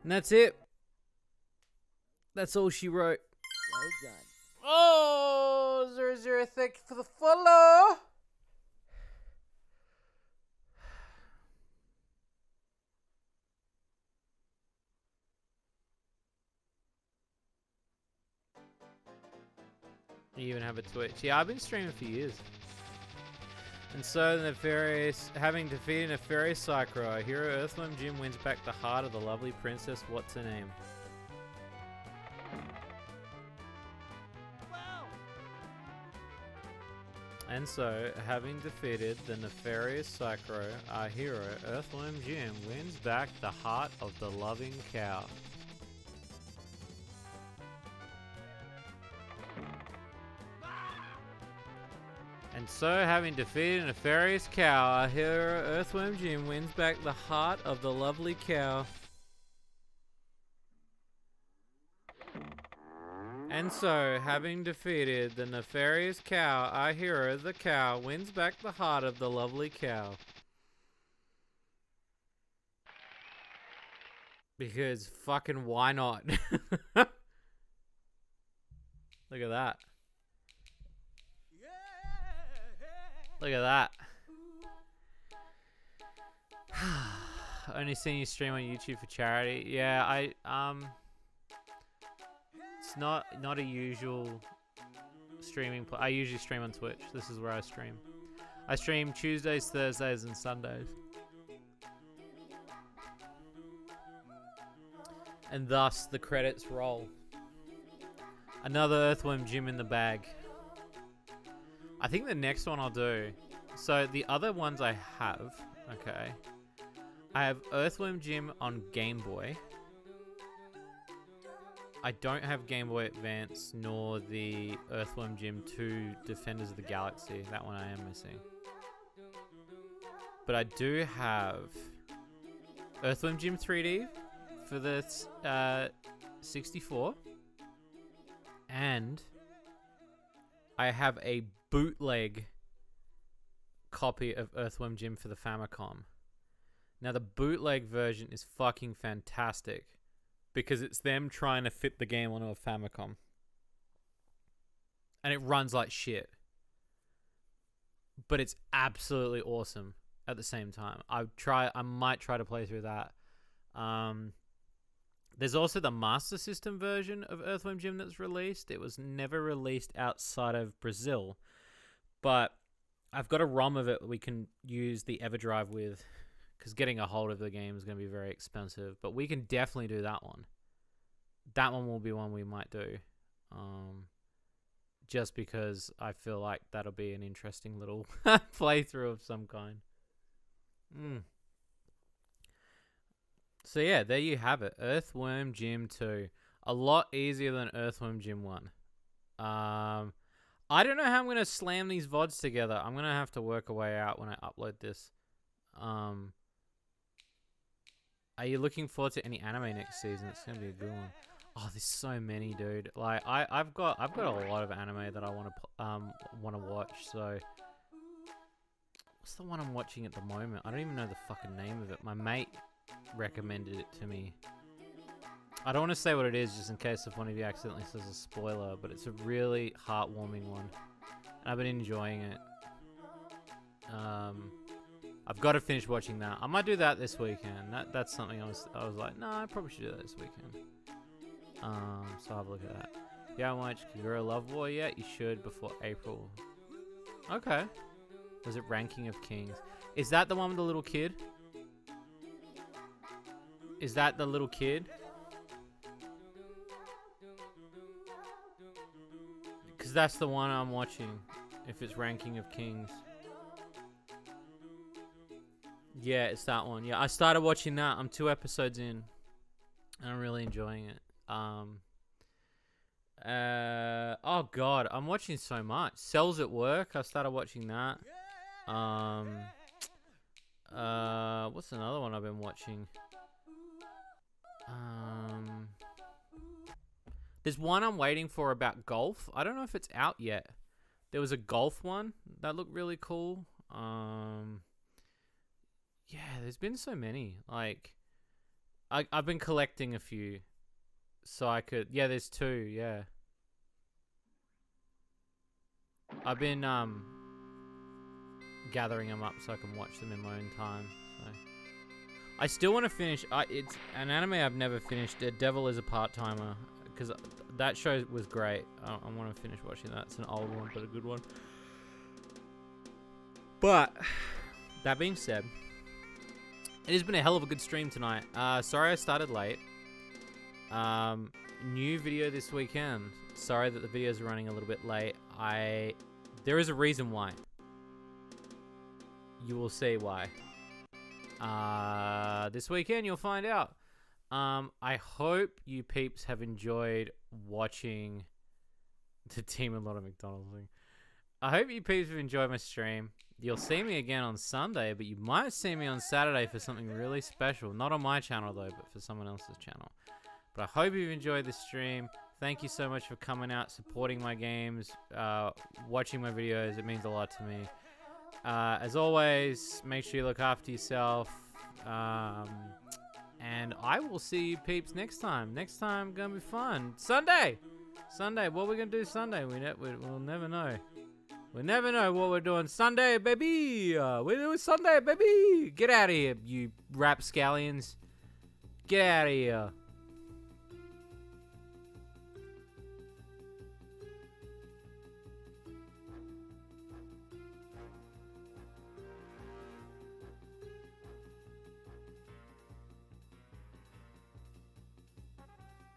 And that's it. That's all she wrote. Well done. Oh, 00, thank you for the follow. You even have a Twitch. Yeah, I've been streaming for years. And so the nefarious, having defeated nefarious Psycho, hero Earthworm Jim wins back the heart of the lovely princess. What's her name? Well. And so, having defeated the nefarious Psycho, our hero Earthworm Jim wins back the heart of the loving cow. And so, having defeated a nefarious cow, our hero Earthworm Jim wins back the heart of the lovely cow. And so, having defeated the nefarious cow, our hero, the cow, wins back the heart of the lovely cow. Because fucking why not? Look at that. Look at that. Only seen you stream on YouTube for charity. Yeah, it's not a usual streaming. I usually stream on Twitch. This is where I stream. I stream Tuesdays, Thursdays, and Sundays. And thus the credits roll. Another Earthworm Jim in the bag. I think the next one I'll do. So the other ones I have, okay. I have Earthworm Jim on Game Boy. I don't have Game Boy Advance nor the Earthworm Jim 2 Defenders of the Galaxy. That one I am missing. But I do have Earthworm Jim 3D for the 64. And I have a bootleg copy of Earthworm Jim for the Famicom. Now the bootleg version is fucking fantastic because it's them trying to fit the game onto a Famicom. And it runs like shit. But it's absolutely awesome at the same time. I might try to play through that. There's also the Master System version of Earthworm Jim that's released. It was never released outside of Brazil. But I've got a ROM of it we can use the EverDrive with, because getting a hold of the game is going to be very expensive. But we can definitely do that one. That one will be one we might do. Just because I feel like that'll be an interesting little playthrough of some kind. So yeah, there you have it. Earthworm Jim 2. A lot easier than Earthworm Jim 1. I don't know how I'm going to slam these VODs together. I'm going to have to work a way out when I upload this. Are you looking forward to any anime next season? It's going to be a good one. Oh, there's so many, dude. Like I've got a lot of anime that I want to watch. So what's the one I'm watching at the moment? I don't even know the fucking name of it. My mate recommended it to me. I don't want to say what it is just in case if one of you accidentally says a spoiler, but it's a really heartwarming one. And I've been enjoying it. I've got to finish watching that. I might do that this weekend. That's something I was like, no, I probably should do that this weekend. So I'll have a look at that. You haven't watched Kagura Love War yet? You should before April. Okay. Was it Ranking of Kings? Is that the one with the little kid? Is that the little kid? Because that's the one I'm watching. If it's Ranking of Kings. Yeah, it's that one. Yeah, I started watching that. I'm 2 episodes in. And I'm really enjoying it. Oh god, I'm watching so much. Cells at Work, I started watching that. What's another one I've been watching? There's one I'm waiting for about golf. I don't know if it's out yet. There was a golf one that looked really cool. Yeah, there's been so many. Like, I've been collecting a few. So I could... Yeah, there's 2, yeah. I've been, gathering them up so I can watch them in my own time. So I still want to finish... it's an anime I've never finished. Devil is a Part-Timer. Because that show was great. I want to finish watching that. It's an old one, but a good one. But, that being said... It has been a hell of a good stream tonight. Sorry I started late. New video this weekend. Sorry that the videos are running a little bit late. There is a reason why. You will see why. This weekend you'll find out. I hope you peeps have enjoyed watching the Team a lot of McDonald's thing. I hope you peeps have enjoyed my stream. You'll see me again on Sunday, but you might see me on Saturday for something really special. Not on my channel though, but for someone else's channel. But I hope you've enjoyed this stream. Thank you so much for coming out, supporting my games, watching my videos. It means a lot to me. As always, make sure you look after yourself. And I will see you peeps next time. Next time, gonna be fun. Sunday! Sunday, what are we gonna do Sunday? We'll never know. We'll never know what we're doing Sunday, baby! We're doing Sunday, baby! Get out of here, you rapscallions. Get out of here.